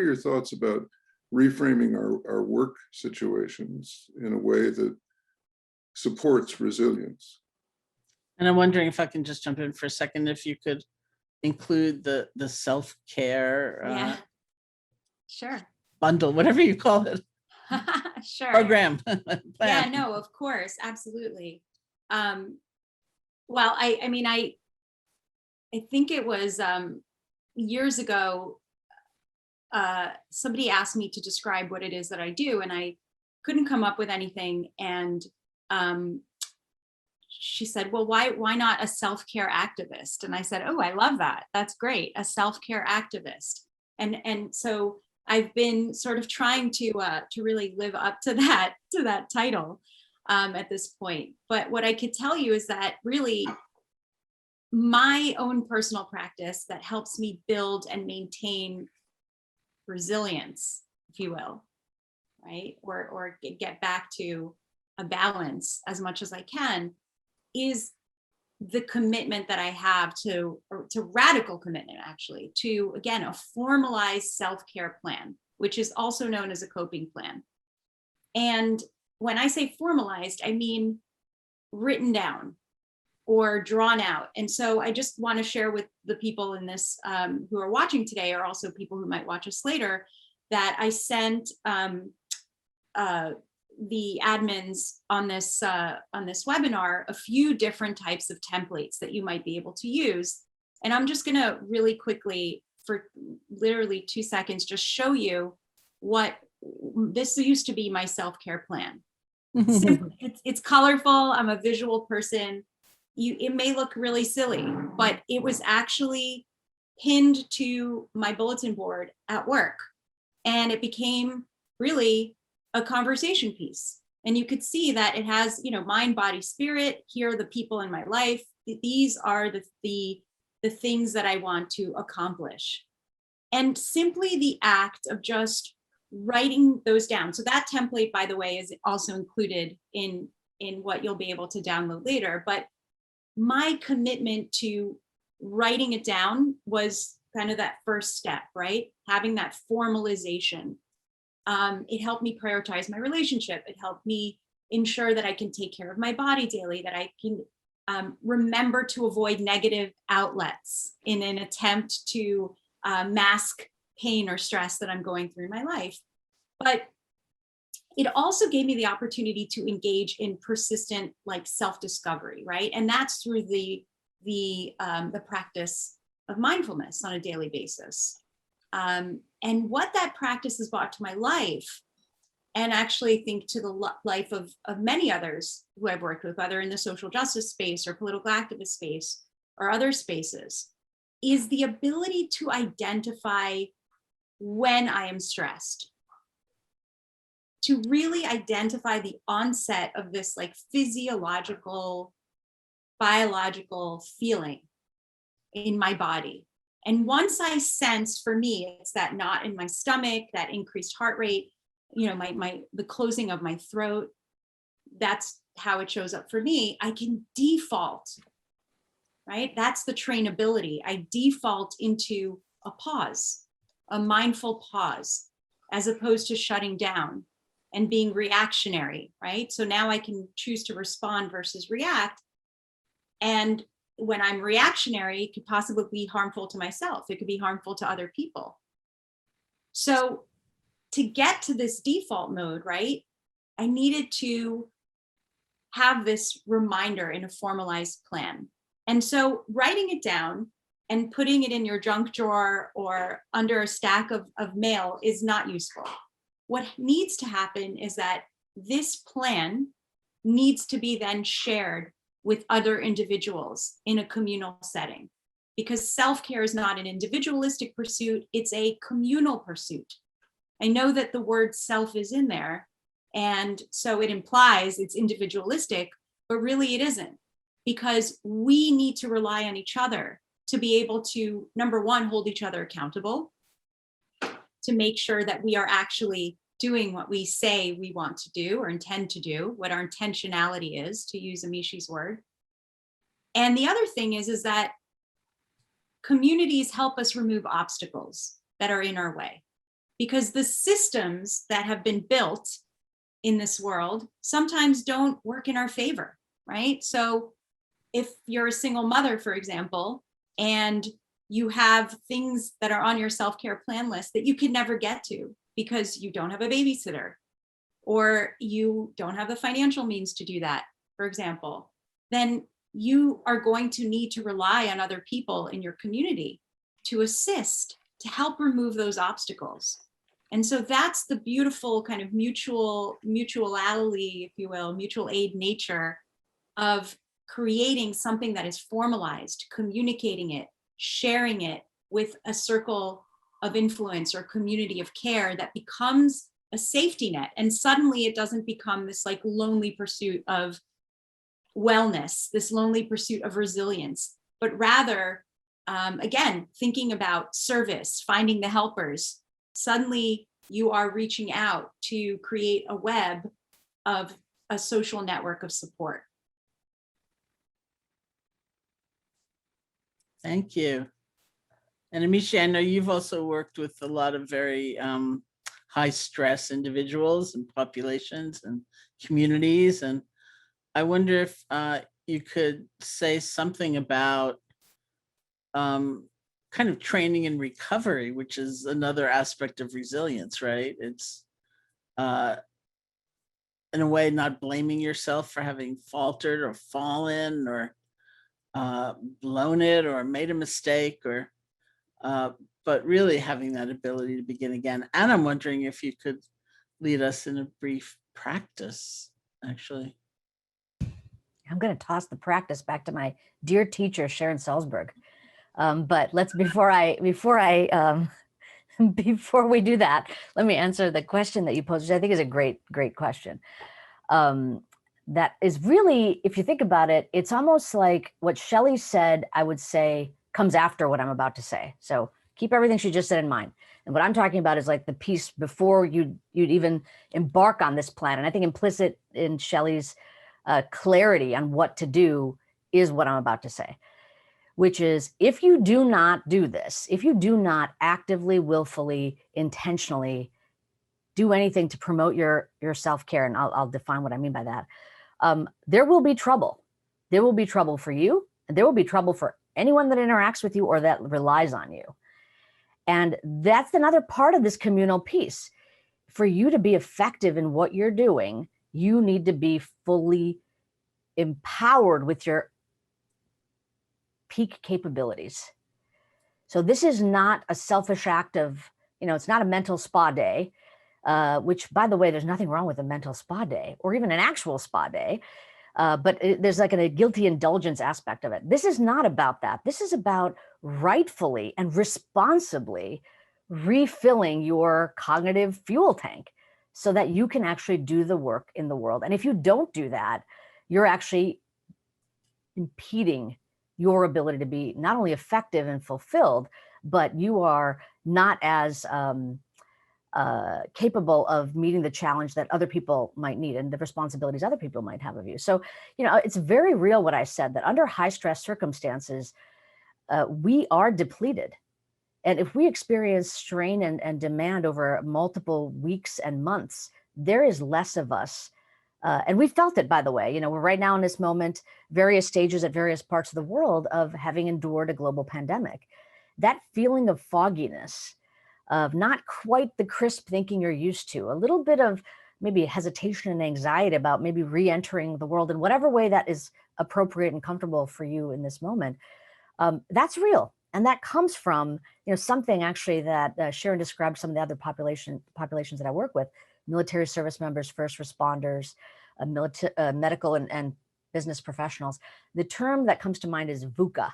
your thoughts about reframing our work situations in a way that supports resilience?
And I'm wondering if I can just jump in for a second, if you could include the self-care
Yeah, sure.
bundle, whatever you call it,
Sure.
program.
Yeah,
plan.
no, of course, absolutely. Well, I think it was years ago, somebody asked me to describe what it is that I do, and I couldn't come up with anything. And she said, well, why not a self-care activist? And I said, oh, I love that. That's great. A self-care activist. And so I've been sort of trying to really live up to that title at this point. But what I could tell you is that really my own personal practice that helps me build and maintain resilience, if you will, right? Or get back to a balance as much as I can, is the commitment that I have to radical commitment, actually, to, again, a formalized self-care plan, which is also known as a coping plan. And when I say formalized, I mean written down or drawn out. And so I just want to share with the people in this who are watching today, or also people who might watch us later, that I sent the admins on this webinar a few different types of templates that you might be able to use. And I'm just going to really quickly, for literally 2 seconds, just show you what this used to be my self-care plan. It's colorful. I'm a visual person. It may look really silly, but it was actually pinned to my bulletin board at work. And it became really a conversation piece. And you could see that it has, mind, body, spirit. Here are the people in my life. These are the things that I want to accomplish. And simply the act of just writing those down. So that template, by the way, is also included in what you'll be able to download later. But my commitment to writing it down was kind of that first step, right? Having that formalization. It helped me prioritize my relationship. It helped me ensure that I can take care of my body daily, that I can remember to avoid negative outlets in an attempt to mask pain or stress that I'm going through in my life. But it also gave me the opportunity to engage in persistent, self-discovery, right? And that's through the practice of mindfulness on a daily basis. And what that practice has brought to my life, and actually think to the life of many others who I've worked with, whether in the social justice space or political activist space or other spaces, is the ability to identify when I am stressed, to really identify the onset of this physiological, biological feeling in my body. And once I sense, for me, it's that knot in my stomach, that increased heart rate, the closing of my throat, that's how it shows up for me. I can default right? That's the trainability. I default into a pause, a mindful pause, as opposed to shutting down and being reactionary, right? So now I can choose to respond versus react. And when I'm reactionary, it could possibly be harmful to myself. It could be harmful to other people. So to get to this default mode, right, I needed to have this reminder in a formalized plan. And so writing it down and putting it in your junk drawer or under a stack of mail is not useful. What needs to happen is that this plan needs to be then shared with other individuals in a communal setting, because self-care is not an individualistic pursuit, it's a communal pursuit. I know that the word self is in there, and so it implies it's individualistic, but really it isn't, because we need to rely on each other to be able to, number one, hold each other accountable, to make sure that we are actually doing what we say we want to do or intend to do, what our intentionality is, to use Amishi's word. And the other thing is that communities help us remove obstacles that are in our way, because the systems that have been built in this world sometimes don't work in our favor, right? So if you're a single mother, for example, and you have things that are on your self-care plan list that you can never get to because you don't have a babysitter, or you don't have the financial means to do that, for example, then you are going to need to rely on other people in your community to assist, to help remove those obstacles. And so that's the beautiful kind of mutuality, if you will, mutual aid nature of creating something that is formalized, communicating it, sharing it with a circle of influence or community of care that becomes a safety net. And suddenly it doesn't become this like lonely pursuit of wellness, this lonely pursuit of resilience, but rather, again, thinking about service, finding the helpers. Suddenly you are reaching out to create a web of a social network of support.
Thank you. And Amishi, I know you've also worked with a lot of very high stress individuals and populations and communities. And I wonder if you could say something about kind of training and recovery, which is another aspect of resilience, right? It's in a way not blaming yourself for having faltered or fallen or blown it or made a mistake, or but really having that ability to begin again. And I'm wondering if you could lead us in a brief practice, actually.
I'm going to toss the practice back to my dear teacher, Sharon Salzberg. But let's before we do that, let me answer the question that you posed, which I think is a great question. That is really, if you think about it, it's almost like what Shelly said, I would say, comes after what I'm about to say. So keep everything she just said in mind. And what I'm talking about is like the piece before you'd even embark on this plan. And I think implicit in Shelly's clarity on what to do is what I'm about to say, which is, if you do not do this, if you do not actively, willfully, intentionally do anything to promote your self-care, and I'll define what I mean by that, there will be trouble. There will be trouble for you, and there will be trouble for anyone that interacts with you or that relies on you. And that's another part of this communal piece. For you to be effective in what you're doing, you need to be fully empowered with your peak capabilities. So this is not a selfish act of, it's not a mental spa day, which, by the way, there's nothing wrong with a mental spa day or even an actual spa day. But there's like a guilty indulgence aspect of it. This is not about that. This is about rightfully and responsibly refilling your cognitive fuel tank so that you can actually do the work in the world. And if you don't do that, you're actually impeding your ability to be not only effective and fulfilled, but you are not as capable of meeting the challenge that other people might need and the responsibilities other people might have of you. So, it's very real what I said, that under high stress circumstances, we are depleted. And if we experience strain and demand over multiple weeks and months, there is less of us. And we felt it, by the way. We're right now in this moment, various stages at various parts of the world of having endured a global pandemic. That feeling of fogginess, of not quite the crisp thinking you're used to, a little bit of maybe hesitation and anxiety about maybe re-entering the world in whatever way that is appropriate and comfortable for you in this moment, that's real. And that comes from something actually that Sharon described, some of the other populations that I work with: military service members, first responders, medical and business professionals. The term that comes to mind is Vuca.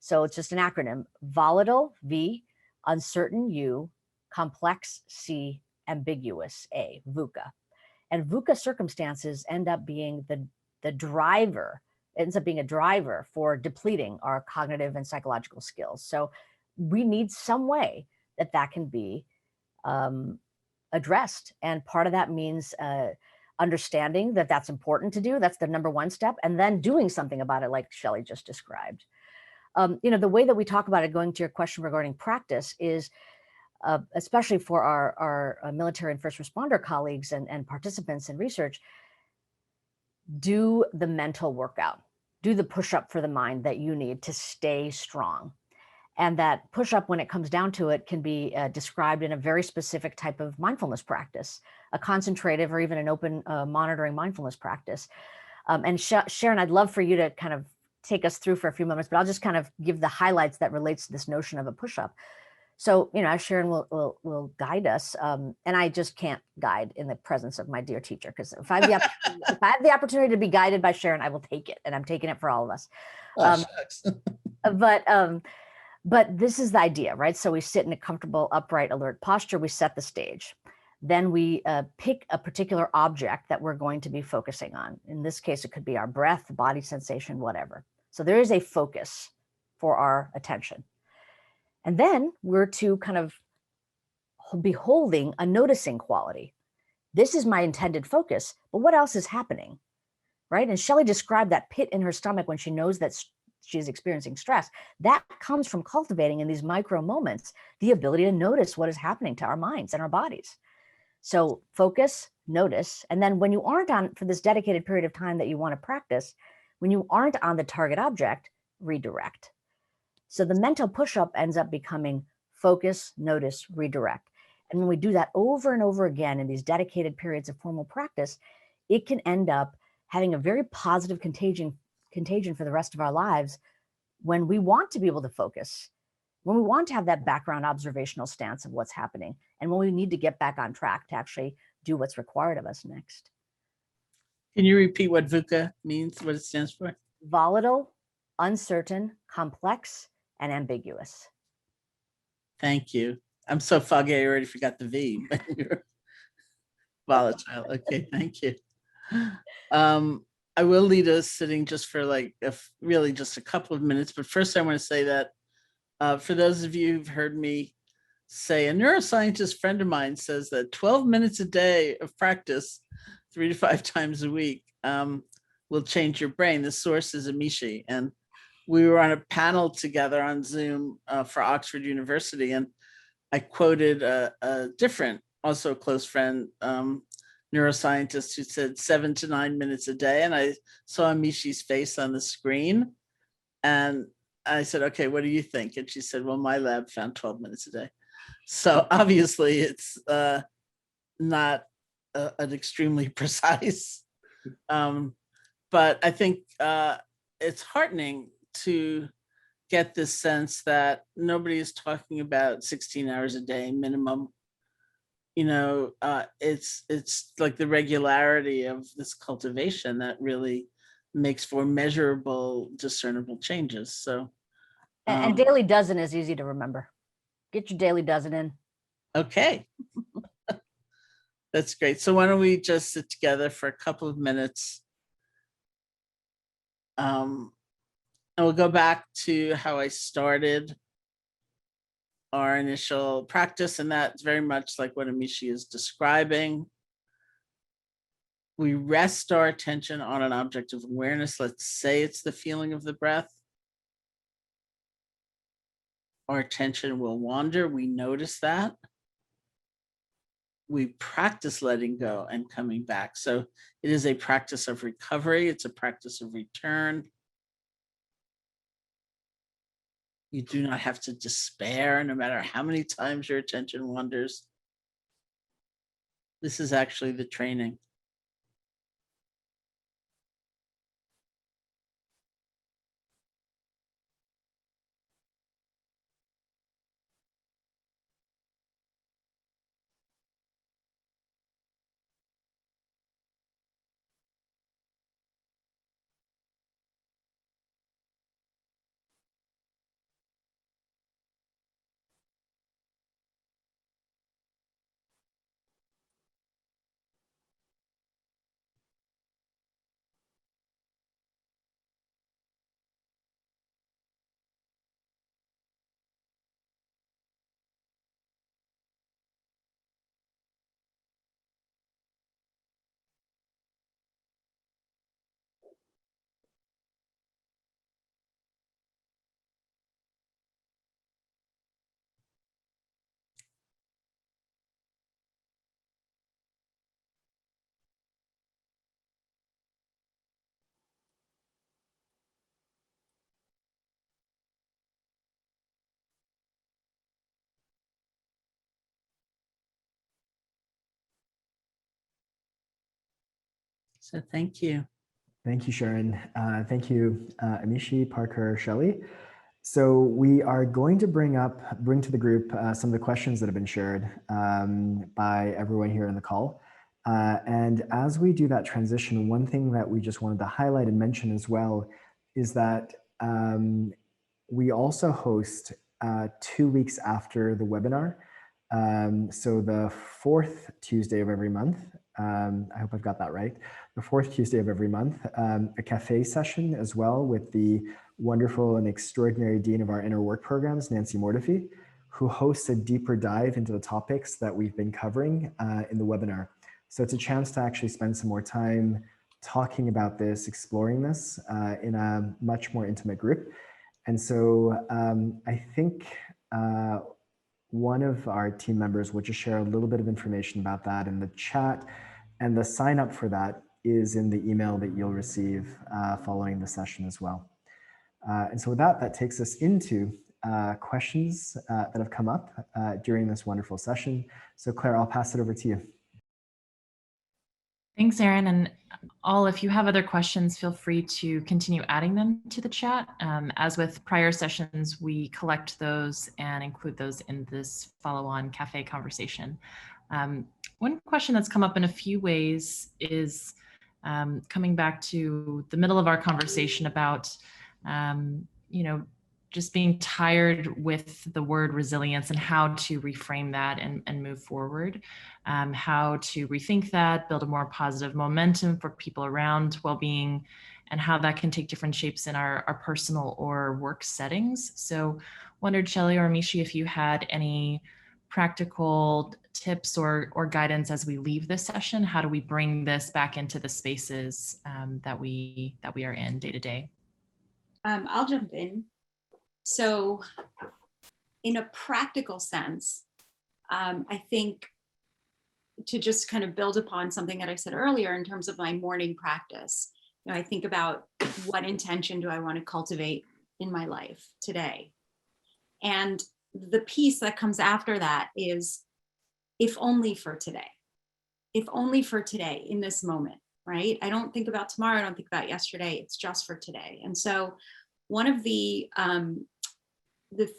So it's just an acronym: volatile, V; uncertain, U; complex, C; ambiguous, A, Vuca. And Vuca circumstances end up being the driver. It ends up being a driver for depleting our cognitive and psychological skills. So we need some way that can be addressed. And part of that means understanding that that's important to do. That's the number one step. And then doing something about it, like Shelly just described. The way that we talk about it, going to your question regarding practice, is especially for our military and first responder colleagues and participants in research, do the mental workout, do the push-up for the mind that you need to stay strong. And that push-up, when it comes down to it, can be described in a very specific type of mindfulness practice, a concentrative or even an open monitoring mindfulness practice. And Sharon, I'd love for you to kind of take us through for a few moments, but I'll just kind of give the highlights that relates to this notion of a push-up. So, as Sharon will guide us, and I just can't guide in the presence of my dear teacher, because if I have the opportunity to be guided by Sharon, I will take it, and I'm taking it for all of us. But this is the idea, right? So we sit in a comfortable, upright, alert posture. We set the stage. Then we pick a particular object that we're going to be focusing on. In this case, it could be our breath, body sensation, whatever. So there is a focus for our attention. And then we're to kind of be holding a noticing quality. This is my intended focus, but what else is happening, right? And Shelly described that pit in her stomach when she knows that she's experiencing stress. That comes from cultivating in these micro moments the ability to notice what is happening to our minds and our bodies. So focus, notice, and then when you aren't on, for this dedicated period of time that you want to practice, when you aren't on the target object, redirect. So the mental push-up ends up becoming focus, notice, redirect. And when we do that over and over again in these dedicated periods of formal practice, it can end up having a very positive contagion for the rest of our lives when we want to be able to focus, when we want to have that background observational stance of what's happening, and when we need to get back on track to actually do what's required of us next.
Can you repeat what Vuca means, what it stands for?
Volatile, uncertain, complex, and ambiguous.
Thank you. I'm so foggy, I already forgot the V. Volatile. Okay, thank you. I will lead us sitting just for really just a couple of minutes. But first, I want to say that for those of you who've heard me say, a neuroscientist friend of mine says that 12 minutes a day of practice, 3 to 5 times a week, will change your brain. The source is Amishi. And we were on a panel together on Zoom for Oxford University. And I quoted a different, also a close friend, neuroscientist, who said 7 to 9 minutes a day. And I saw Amishi's face on the screen. And I said, okay, what do you think? And she said, well, my lab found 12 minutes a day. So obviously it's not an extremely precise, but I think it's heartening to get this sense that nobody is talking about 16 hours a day minimum. It's like the regularity of this cultivation that really makes for measurable, discernible changes. So,
and daily dozen is easy to remember. Get your daily dozen in. Okay.
That's great. So why don't we just sit together for a couple of minutes? And we'll go back to how I started our initial practice, and that's very much like what Amishi is describing. We rest our attention on an object of awareness. Let's say it's the feeling of the breath. Our attention will wander. We notice that. We practice letting go and coming back. So it is a practice of recovery. It's a practice of return. You do not have to despair no matter how many times your attention wanders. This is actually the training. So thank you.
Thank you, Sharon. Thank you, Amishi, Parker, Shelly. So we are going to bring to the group some of the questions that have been shared by everyone here in the call. And as we do that transition, one thing that we just wanted to highlight and mention as well is that we also host 2 weeks after the webinar. So the fourth Tuesday of every month, I hope I've got that right, the fourth Tuesday of every month, a cafe session as well with the wonderful and extraordinary Dean of our Inner Work programs, Nancy Mortefi, who hosts a deeper dive into the topics that we've been covering in the webinar. So it's a chance to actually spend some more time talking about this, exploring this in a much more intimate group. And so I think one of our team members will just share a little bit of information about that in the chat, and the sign up for that is in the email that you'll receive following the session as well. And so with that, that takes us into questions that have come up during this wonderful session. So Claire, I'll pass it over to you.
Thanks, Aaron. And all, if you have other questions, feel free to continue adding them to the chat. As with prior sessions, we collect those and include those in this follow-on cafe conversation. One question that's come up in a few ways is coming back to the middle of our conversation about, just being tired with the word resilience and how to reframe that and move forward, how to rethink that, build a more positive momentum for people around well-being, and how that can take different shapes in our personal or work settings. So wondered, Shelly or Amishi, if you had any practical tips or guidance as we leave this session. How do we bring this back into the spaces that we are in day to day?
I'll jump in. So in a practical sense, I think to just kind of build upon something that I said earlier in terms of my morning practice, I think about what intention do I want to cultivate in my life today? And the piece that comes after that is, if only for today, if only for today in this moment, right? I don't think about tomorrow. I don't think about yesterday. It's just for today. And so one of the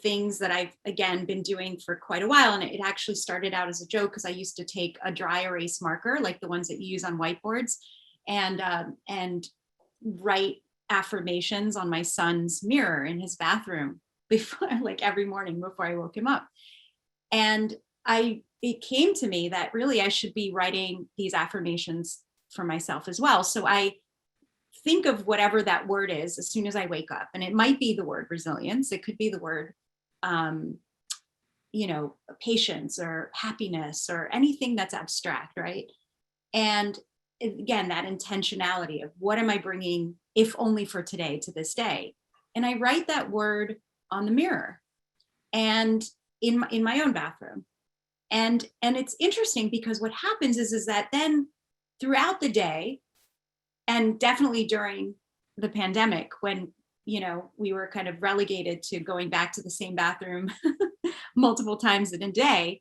things that I've, again, been doing for quite a while, and it actually started out as a joke because I used to take a dry erase marker, like the ones that you use on whiteboards, and write affirmations on my son's mirror in his bathroom before, like every morning before I woke him up. And it came to me that really I should be writing these affirmations for myself as well. So I think of whatever that word is as soon as I wake up. And it might be the word resilience. It could be the word patience or happiness or anything that's abstract, right? And again, that intentionality of what am I bringing, if only for today, to this day? And I write that word on the mirror and in my own bathroom. And it's interesting because what happens is that then throughout the day, and definitely during the pandemic, when we were kind of relegated to going back to the same bathroom multiple times in a day,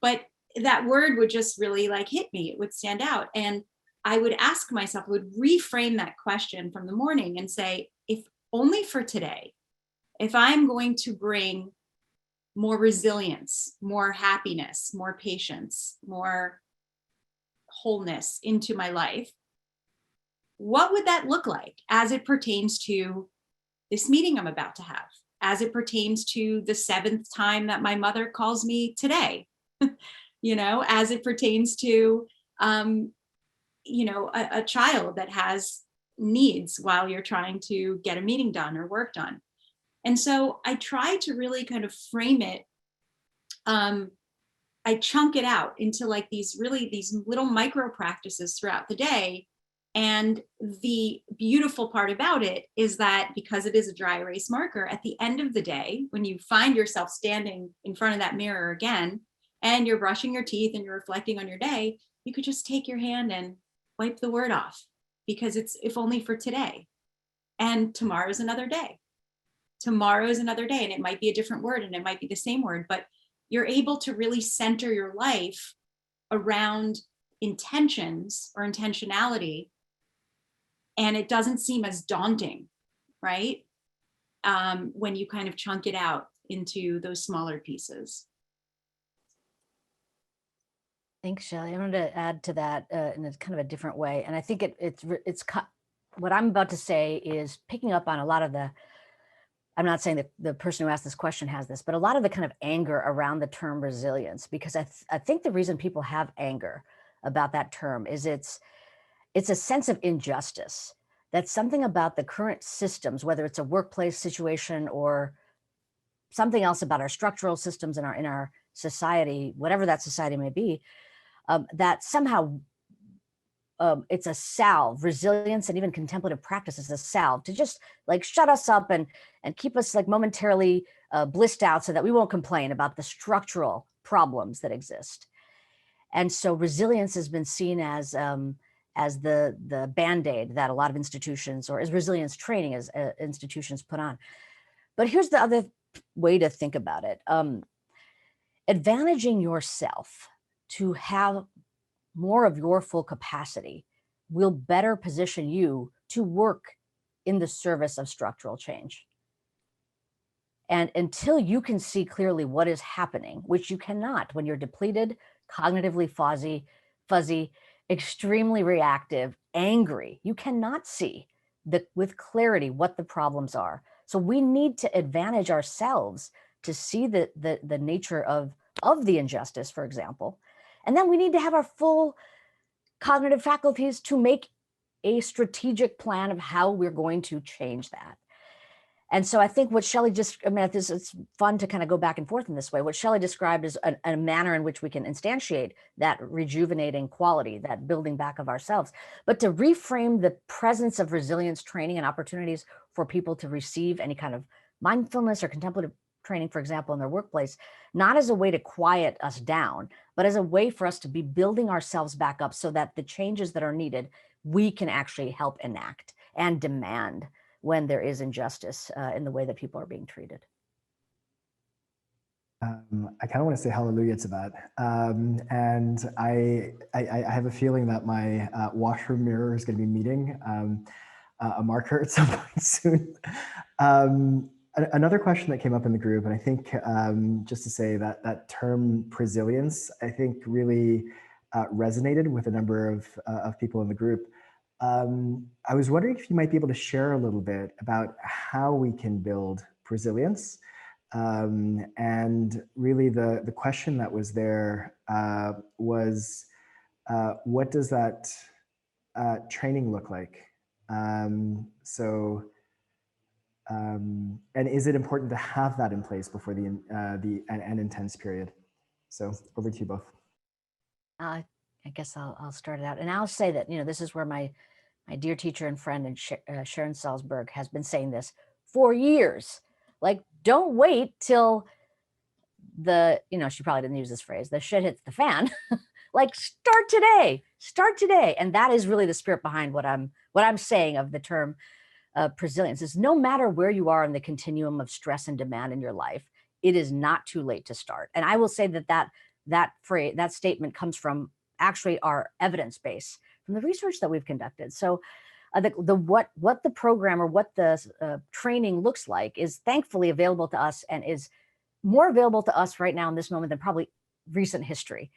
but that word would just really like hit me. It would stand out. And I would ask myself, would reframe that question from the morning and say, if only for today, if I'm going to bring more resilience, more happiness, more patience, more wholeness into my life, what would that look like as it pertains to this meeting I'm about to have, as it pertains to the 7th time that my mother calls me today, as it pertains to, a child that has needs while you're trying to get a meeting done or work done. And so I try to really kind of frame it. I chunk it out into like these little micro practices throughout the day. And the beautiful part about it is that because it is a dry erase marker, at the end of the day, when you find yourself standing in front of that mirror again, and you're brushing your teeth and you're reflecting on your day, you could just take your hand and wipe the word off, because it's if only for today. And tomorrow's another day. Tomorrow is another day, and it might be a different word and it might be the same word, but you're able to really center your life around intentions or intentionality. And it doesn't seem as daunting, right? When you kind of chunk it out into those smaller pieces.
Thanks, Shelly. I'm going to add to that in a kind of a different way. And I think it's what I'm about to say is picking up on a lot of the, I'm not saying that the person who asked this question has this, but a lot of the kind of anger around the term resilience, because I think the reason people have anger about that term is it's a sense of injustice. That's something about the current systems, whether it's a workplace situation or something else about our structural systems in our society, whatever that society may be, that somehow it's a salve. Resilience and even contemplative practice is a salve to just like shut us up and keep us like momentarily blissed out so that we won't complain about the structural problems that exist. And so resilience has been seen as the Band-Aid that a lot of institutions, or as resilience training as institutions put on. But here's the other way to think about it. Advantaging yourself to have more of your full capacity will better position you to work in the service of structural change. And until you can see clearly what is happening, which you cannot when you're depleted, cognitively fuzzy, extremely reactive, angry, you cannot see with clarity what the problems are. So we need to advantage ourselves to see the nature of the injustice, for example. And then we need to have our full cognitive faculties to make a strategic plan of how we're going to change that. And so I think what Shelly it's fun to kind of go back and forth in this way. What Shelly described is a manner in which we can instantiate that rejuvenating quality, that building back of ourselves, but to reframe the presence of resilience training and opportunities for people to receive any kind of mindfulness or contemplative training, for example, in their workplace, not as a way to quiet us down, but as a way for us to be building ourselves back up so that the changes that are needed, we can actually help enact and demand when there is injustice in the way that people are being treated.
I kind of want to say hallelujah to that. And I have a feeling that my washroom mirror is going to be meeting a marker at some point soon. Another question that came up in the group, and I think just to say that term presilience, I think really resonated with a number of people in the group. I was wondering if you might be able to share a little bit about how we can build resilience. And really the question that was there was, what does that And is it important to have that in place before an intense period? So over to you both.
I guess I'll start it out, and I'll say that, this is where my dear teacher and friend and Sharon Salzberg has been saying this for years. Like, don't wait till she probably didn't use this phrase, the shit hits the fan. Like, start today. And that is really the spirit behind what I'm saying of the term resilience. Is no matter where you are in the continuum of stress and demand in your life, it is not too late to start. And I will say that phrase, that statement comes from actually our evidence base from the research that we've conducted. So what the program or what the training looks like is thankfully available to us, and is more available to us right now in this moment than probably recent history,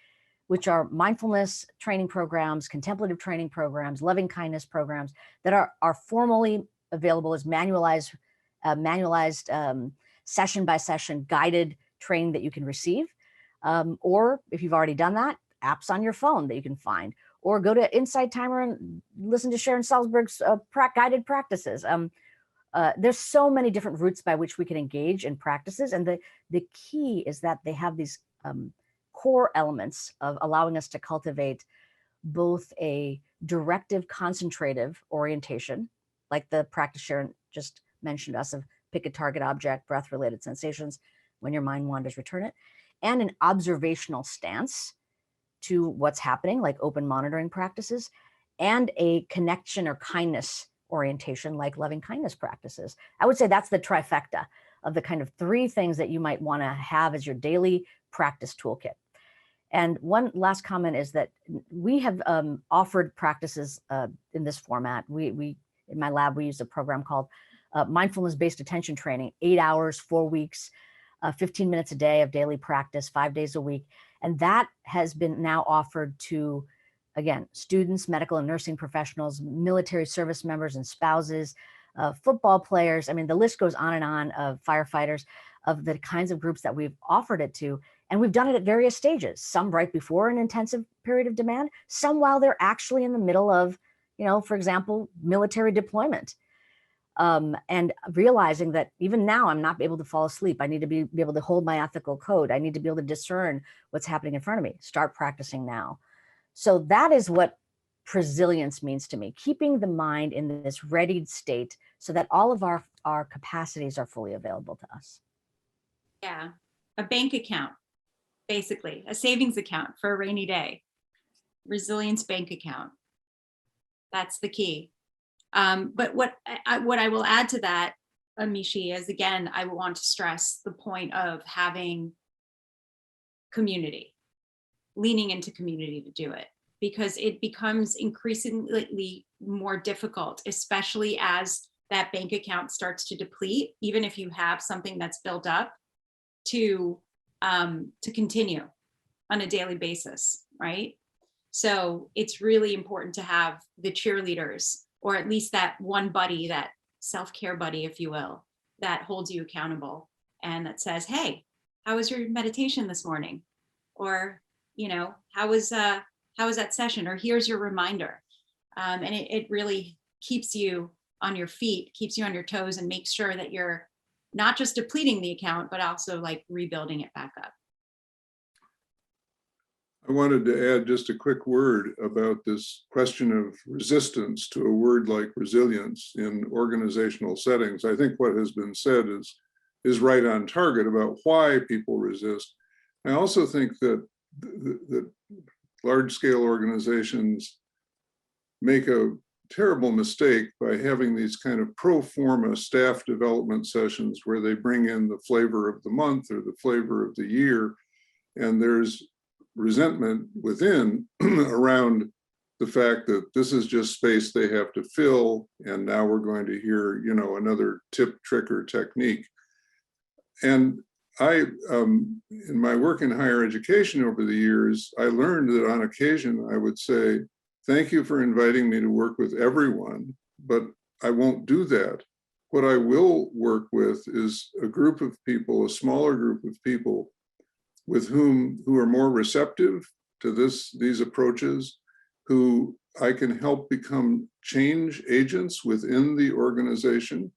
which are mindfulness training programs, contemplative training programs, loving kindness programs that are formally available as manualized session by session guided training that you can receive. Or if you've already done that, apps on your phone that you can find, or go to Insight Timer and listen to Sharon Salzberg's guided practices. There's so many different routes by which we can engage in practices. And the key is that they have these core elements of allowing us to cultivate both a directive, concentrative orientation, like the practice Sharon just mentioned us of pick a target object, breath-related sensations, when your mind wanders, return it, and an observational stance to what's happening, like open monitoring practices, and a connection or kindness orientation, like loving kindness practices. I would say that's the trifecta of the kind of three things that you might want to have as your daily practice toolkit. And one last comment is that we have offered practices in this format. We in my lab, we use a program called mindfulness-based attention training, 8 hours, 4 weeks, 15 minutes a day of daily practice, 5 days a week. And that has been now offered to, again, students, medical and nursing professionals, military service members and spouses, football players. I mean, the list goes on and on, of firefighters, of the kinds of groups that we've offered it to. And we've done it at various stages, some right before an intensive period of demand, some while they're actually in the middle of, for example, military deployment. And realizing that even now I'm not able to fall asleep. I need to be able to hold my ethical code. I need to be able to discern what's happening in front of me. Start practicing now. So that is what resilience means to me, keeping the mind in this readied state so that all of our capacities are fully available to us.
Yeah, a bank account, basically, a savings account for a rainy day. Resilience bank account. That's the key. But what I will add to that, Amishi, is, again, I want to stress the point of having community, leaning into community to do it, because it becomes increasingly more difficult, especially as that bank account starts to deplete, even if you have something that's built up, to continue on a daily basis, right? So it's really important to have the cheerleaders, or at least that one buddy, that self-care buddy, if you will, that holds you accountable and that says, hey, how was your meditation this morning? Or, how was that session? Or here's your reminder. And it really keeps you on your feet, keeps you on your toes, and makes sure that you're not just depleting the account, but also like rebuilding it back up.
I wanted to add just a quick word about this question of resistance to a word like resilience in organizational settings. I think what has been said is right on target about why people resist. I also think that large-scale organizations make a terrible mistake by having these kind of pro forma staff development sessions where they bring in the flavor of the month or the flavor of the year, and there's resentment within around the fact that this is just space they have to fill, and now we're going to hear, another tip, trick, or technique. And I, in my work in higher education over the years, I learned that on occasion I would say, thank you for inviting me to work with everyone, but I won't do that. What I will work with is a group of people, a smaller group of people who are more receptive to these approaches, who I can help become change agents within the organization.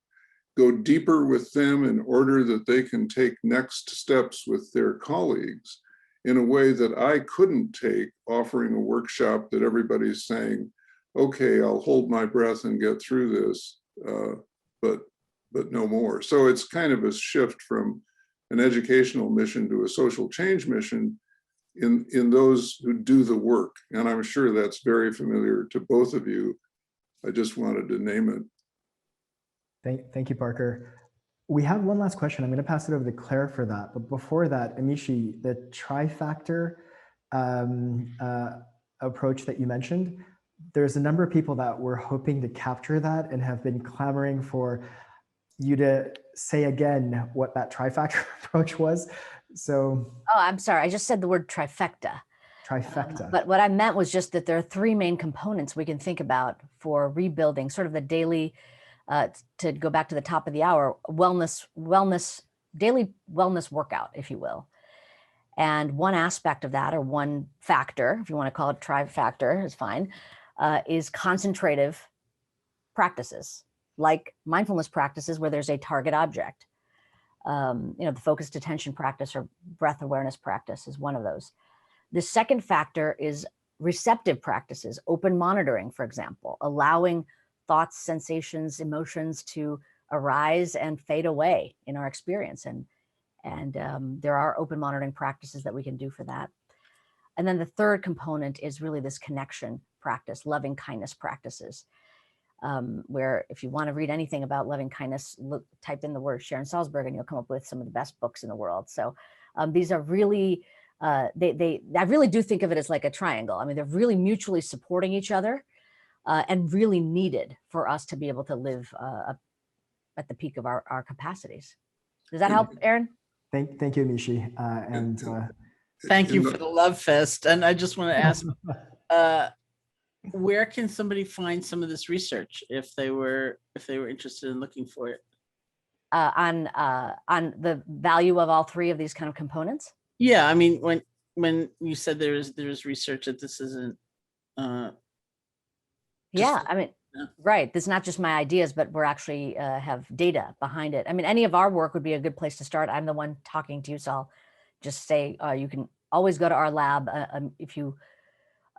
go deeper with them in order that they can take next steps with their colleagues in a way that I couldn't take offering a workshop that everybody's saying, okay, I'll hold my breath and get through this, but no more. So it's kind of a shift from an educational mission to a social change mission in those who do the work. And I'm sure that's very familiar to both of you. I just wanted to name it.
Thank you, Parker. We have one last question. I'm going to pass it over to Claire for that. But before that, Amishi, the tri-factor approach that you mentioned, there's a number of people that were hoping to capture that and have been clamoring for you to say again what that tri-factor approach was. So.
Oh, I'm sorry. I just said the word trifecta.
Trifecta.
But what I meant was just that there are three main components we can think about for rebuilding sort of the daily, to go back to the top of the hour, daily wellness workout, if you will. And one aspect of that, or one factor, if you want to call it trifactor, is fine, is concentrative practices, like mindfulness practices where there's a target object. The focused attention practice or breath awareness practice is one of those. The second factor is receptive practices, open monitoring, for example, allowing thoughts, sensations, emotions to arise and fade away in our experience. And there are open monitoring practices that we can do for that. And then the third component is really this connection practice, loving kindness practices, where if you want to read anything about loving kindness, type in the word Sharon Salzberg and you'll come up with some of the best books in the world. So these are really, I really do think of it as like a triangle. I mean, they're really mutually supporting each other and really needed for us to be able to live at the peak of our capacities. Does that help, Aaron?
Thank you, Amishi.
Thank you for the love fest. And I just want to ask, where can somebody find some of this research if they were interested in looking for it?
On the value of all three of these kind of components?
Yeah, I mean, when you said there's research that this isn't.
Yeah, I mean, right. This is not just my ideas, but we're actually have data behind it. I mean, any of our work would be a good place to start. I'm the one talking to you, so I'll just say you can always go to our lab. If you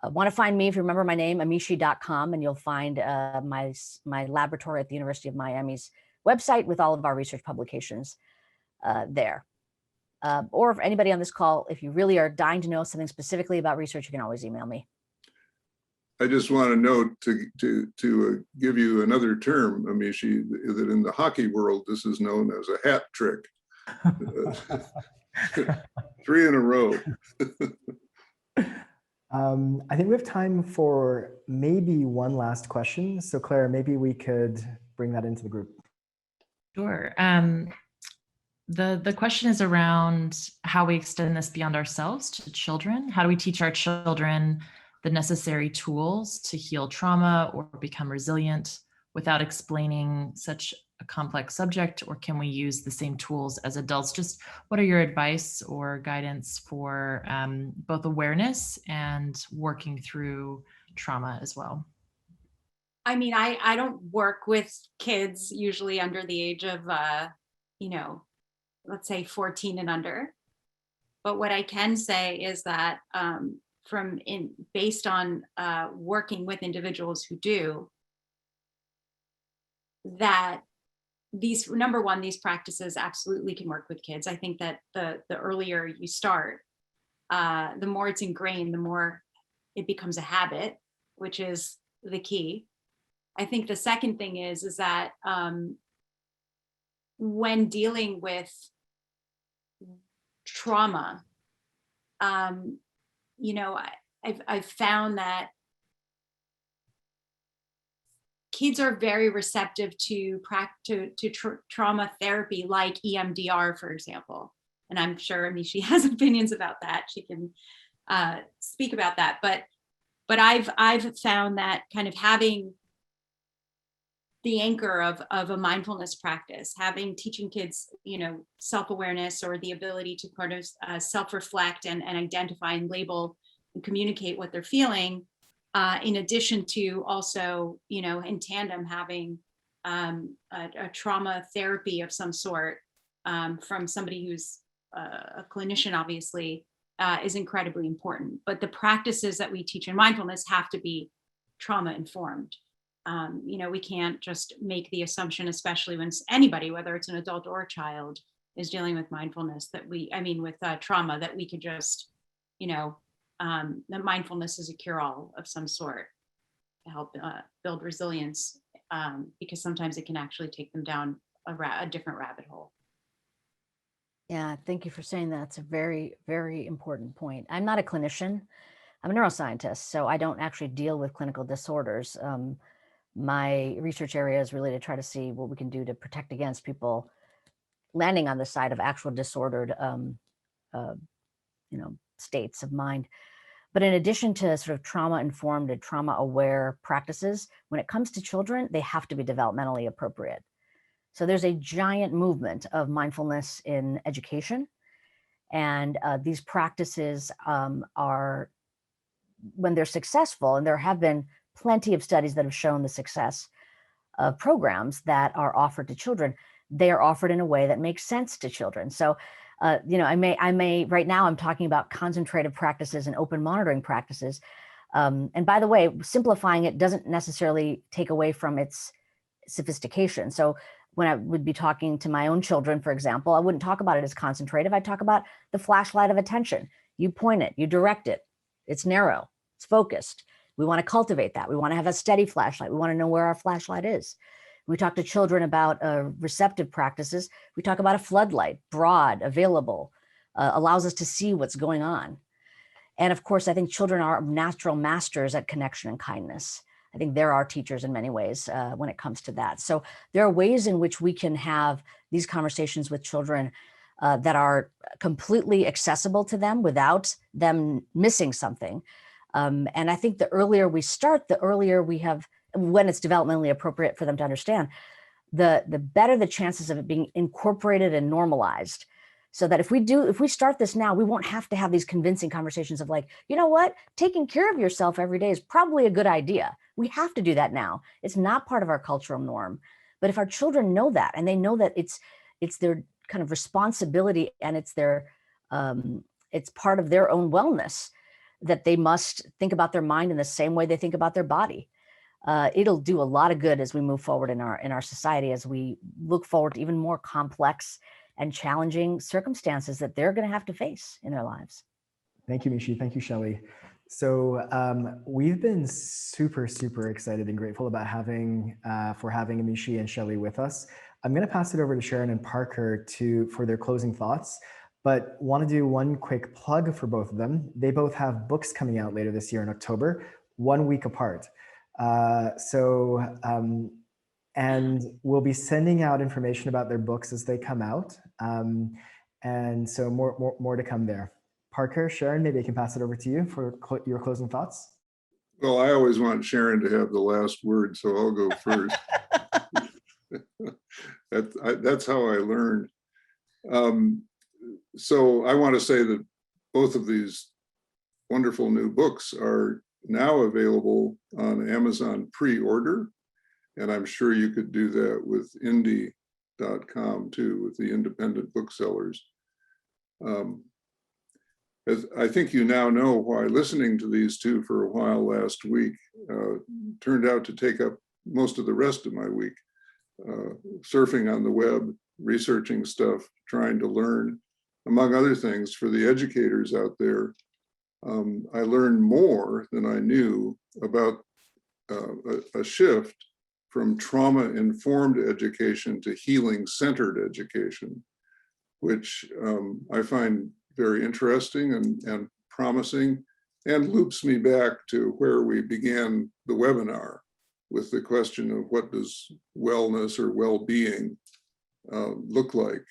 want to find me, if you remember my name, amishi.com, and you'll find my laboratory at the University of Miami's website with all of our research publications there. Or if anybody on this call, if you really are dying to know something specifically about research, you can always email me.
I just want to note to give you another term, Amishi, that in the hockey world, this is known as a hat trick. 3 in a row.
I think we have time for maybe one last question. So Claire, maybe we could bring that into the group.
Sure. The question is around how we extend this beyond ourselves to children. How do we teach our children the necessary tools to heal trauma or become resilient without explaining such a complex subject? Or can we use the same tools as adults? Just what are your advice or guidance for both awareness and working through trauma as well?
I mean, I don't work with kids usually under the age of, let's say 14 and under. But what I can say is that based on working with individuals who do, that number one, these practices absolutely can work with kids. I think that the earlier you start, the more it's ingrained, the more it becomes a habit, which is the key. I think the second thing is that when dealing with trauma, I've found that kids are very receptive to trauma therapy, like EMDR, for example. And I'm sure Amishi has opinions about that. She can speak about that. But I've found that kind of having the anchor of a mindfulness practice, teaching kids, self-awareness or the ability to kind of self-reflect and identify and label and communicate what they're feeling, in addition to also, in tandem having a trauma therapy of some sort from somebody who's a clinician, obviously, is incredibly important. But the practices that we teach in mindfulness have to be trauma informed. We can't just make the assumption, especially when anybody, whether it's an adult or a child, is dealing with mindfulness, with trauma, that we could just, that mindfulness is a cure-all of some sort to help build resilience, because sometimes it can actually take them down a different rabbit hole.
Yeah, thank you for saying that. It's a very, very important point. I'm not a clinician. I'm a neuroscientist, so I don't actually deal with clinical disorders. My research area is really to try to see what we can do to protect against people landing on the side of actual disordered, states of mind. But in addition to sort of trauma-informed and trauma-aware practices, when it comes to children, they have to be developmentally appropriate. So there's a giant movement of mindfulness in education. And these practices are, when they're successful, and there have been plenty of studies that have shown the success of programs that are offered to children, they are offered in a way that makes sense to children. So, I may, right now I'm talking about concentrative practices and open monitoring practices. And by the way, simplifying it doesn't necessarily take away from its sophistication. So when I would be talking to my own children, for example, I wouldn't talk about it as concentrative. I'd talk about the flashlight of attention. You point it, you direct it. It's narrow, it's focused. We want to cultivate that. We want to have a steady flashlight. We want to know where our flashlight is. When we talk to children about receptive practices, we talk about a floodlight, broad, available, allows us to see what's going on. And of course, I think children are natural masters at connection and kindness. I think they're our teachers in many ways when it comes to that. So there are ways in which we can have these conversations with children that are completely accessible to them without them missing something. And I think the earlier we start, the earlier we have, when it's developmentally appropriate for them to understand, the better the chances of it being incorporated and normalized. So that if we start this now, we won't have to have these convincing conversations of like, you know what, taking care of yourself every day is probably a good idea. We have to do that now. It's not part of our cultural norm. But if our children know that, and they know that it's their kind of responsibility, and it's part of their own wellness, that they must think about their mind in the same way they think about their body. It'll do a lot of good as we move forward in our society, as we look forward to even more complex and challenging circumstances that they're going to have to face in their lives.
Thank you, Amishi. Thank you, Shelly. So we've been super, super excited and grateful about having Amishi and Shelly with us. I'm going to pass it over to Sharon and Parker for their closing thoughts, but want to do one quick plug for both of them. They both have books coming out later this year in October, 1 week apart. And we'll be sending out information about their books as they come out. And so more to come there. Parker, Sharon, maybe I can pass it over to you for your closing thoughts.
Well, I always want Sharon to have the last word, so I'll go first. That's how I learned. So I want to say that both of these wonderful new books are now available on Amazon pre-order. And I'm sure you could do that with indie.com too, with the independent booksellers. As I think you now know why listening to these two for a while last week turned out to take up most of the rest of my week. Surfing on the web, researching stuff, trying to learn, among other things. For the educators out there, I learned more than I knew about a shift from trauma-informed education to healing-centered education, which I find very interesting and promising, and loops me back to where we began the webinar with the question of what does wellness or well-being look like.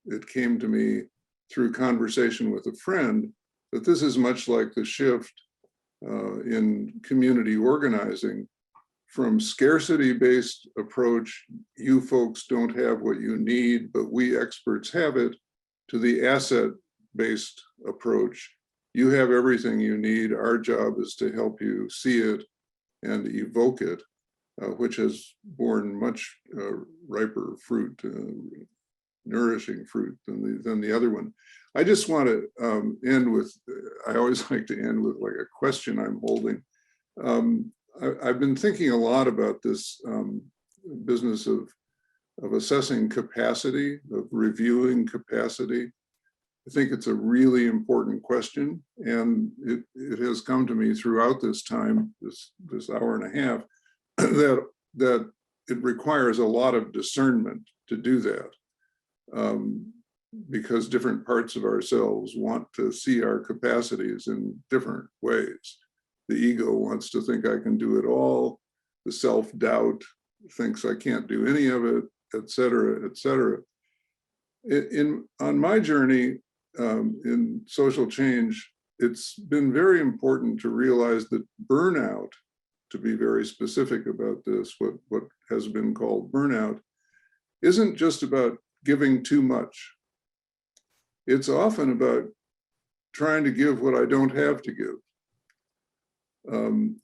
It came to me through conversation with a friend that this is much like the shift in community organizing from scarcity-based approach, you folks don't have what you need, but we experts have it, to the asset-based approach. You have everything you need. Our job is to help you see it and evoke it. which has borne much riper fruit, nourishing fruit than the other one. I just want to end with, I always like to end with like a question I'm holding. I've been thinking a lot about this business of assessing capacity, of reviewing capacity. I think it's a really important question, and it has come to me throughout this time, this hour and a half, that it requires a lot of discernment to do that, because different parts of ourselves want to see our capacities in different ways. The ego wants to think I can do it all. The self-doubt thinks I can't do any of it, et cetera, et cetera. On my journey in social change, it's been very important to realize that burnout, to be very specific about this, what has been called burnout, isn't just about giving too much. It's often about trying to give what I don't have to give,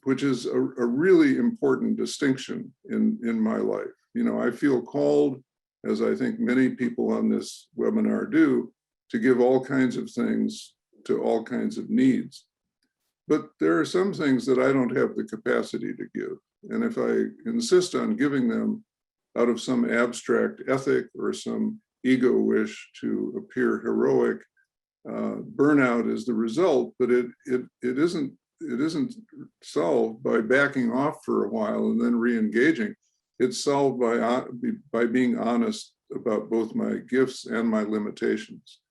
which is a really important distinction in my life. You know, I feel called, as I think many people on this webinar do, to give all kinds of things to all kinds of needs. But there are some things that I don't have the capacity to give. And if I insist on giving them out of some abstract ethic or some ego wish to appear heroic, burnout is the result, but it isn't solved by backing off for a while and then re-engaging. It's solved by being honest about both my gifts and my limitations.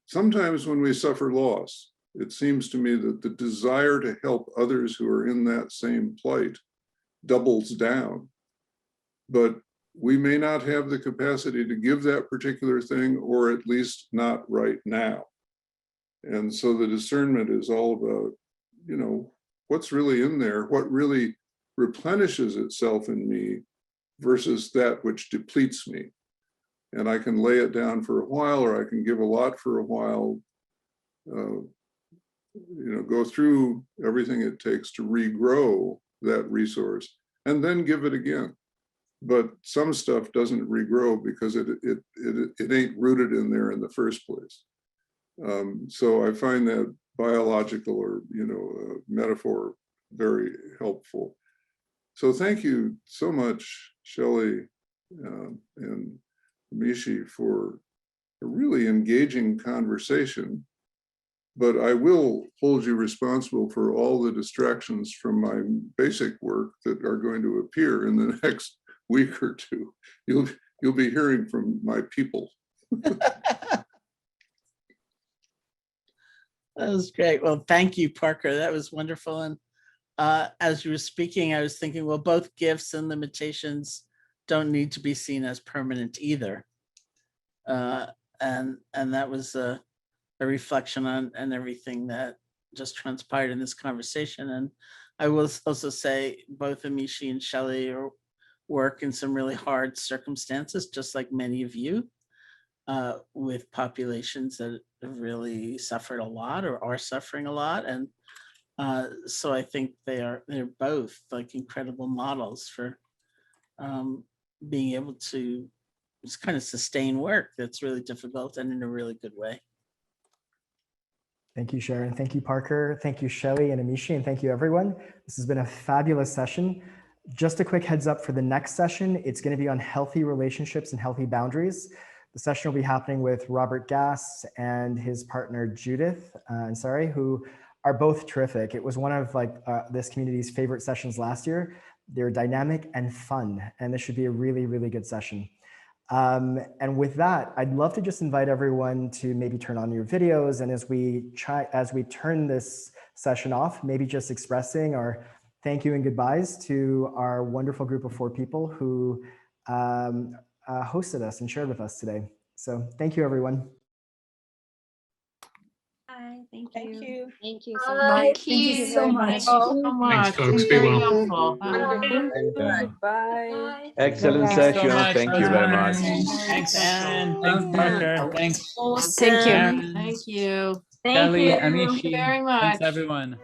Sometimes when we suffer loss, it seems to me that the desire to help others who are in that same plight doubles down. But we may not have the capacity to give that particular thing, or at least not right now. And so the discernment is all about, you know, what's really in there, what really replenishes itself in me versus that which depletes me. And I can lay it down for a while, or I can give a lot for a while, you know, go through everything it takes to regrow that resource and then give it again. But some stuff doesn't regrow because it ain't rooted in there in the first place. So I find that biological, or, you know, metaphor very helpful. So thank you so much, Shelly and Amishi, for a really engaging conversation. But I will hold you responsible for all the distractions from my basic work that are going to appear in the next week or two. You'll be hearing from my people.
That was great. Well, thank you, Parker. That was wonderful. And as you were speaking, I was thinking, well, both gifts and limitations don't need to be seen as permanent either. And that was a reflection on and everything that just transpired in this conversation. And I will also say both Amishi and Shelly work in some really hard circumstances, just like many of you, with populations that have really suffered a lot or are suffering a lot. And so I think they're both like incredible models for being able to just kind of sustain work that's really difficult and in a really good way.
Thank you, Sharon. Thank you, Parker. Thank you, Shelly and Amishi, and thank you, everyone. This has been a fabulous session. Just a quick heads up for the next session. It's going to be on healthy relationships and healthy boundaries. The session will be happening with Robert Gass and his partner, Judith Ansari, who are both terrific. It was one of this community's favorite sessions last year. They're dynamic and fun, and this should be a really, really good session. And with that, I'd love to just invite everyone to maybe turn on your videos. And as we turn this session off, maybe just expressing our thank you and goodbyes to our wonderful group of 4 people who hosted us and shared with us today. So thank you, everyone.
Hi, thank you.
Thank you.
Thank you so
Bye.
much.
Thank you so much.
Thanks, folks. Be well.
Helpful.
Bye.
Excellent
Bye.
session.
So much.
Thank you very much.
Thanks, Anne.
Thanks, Parker. Thanks,
Thank you.
Sharon,
Thank you.
Shelly, Amishi. Thanks, everyone.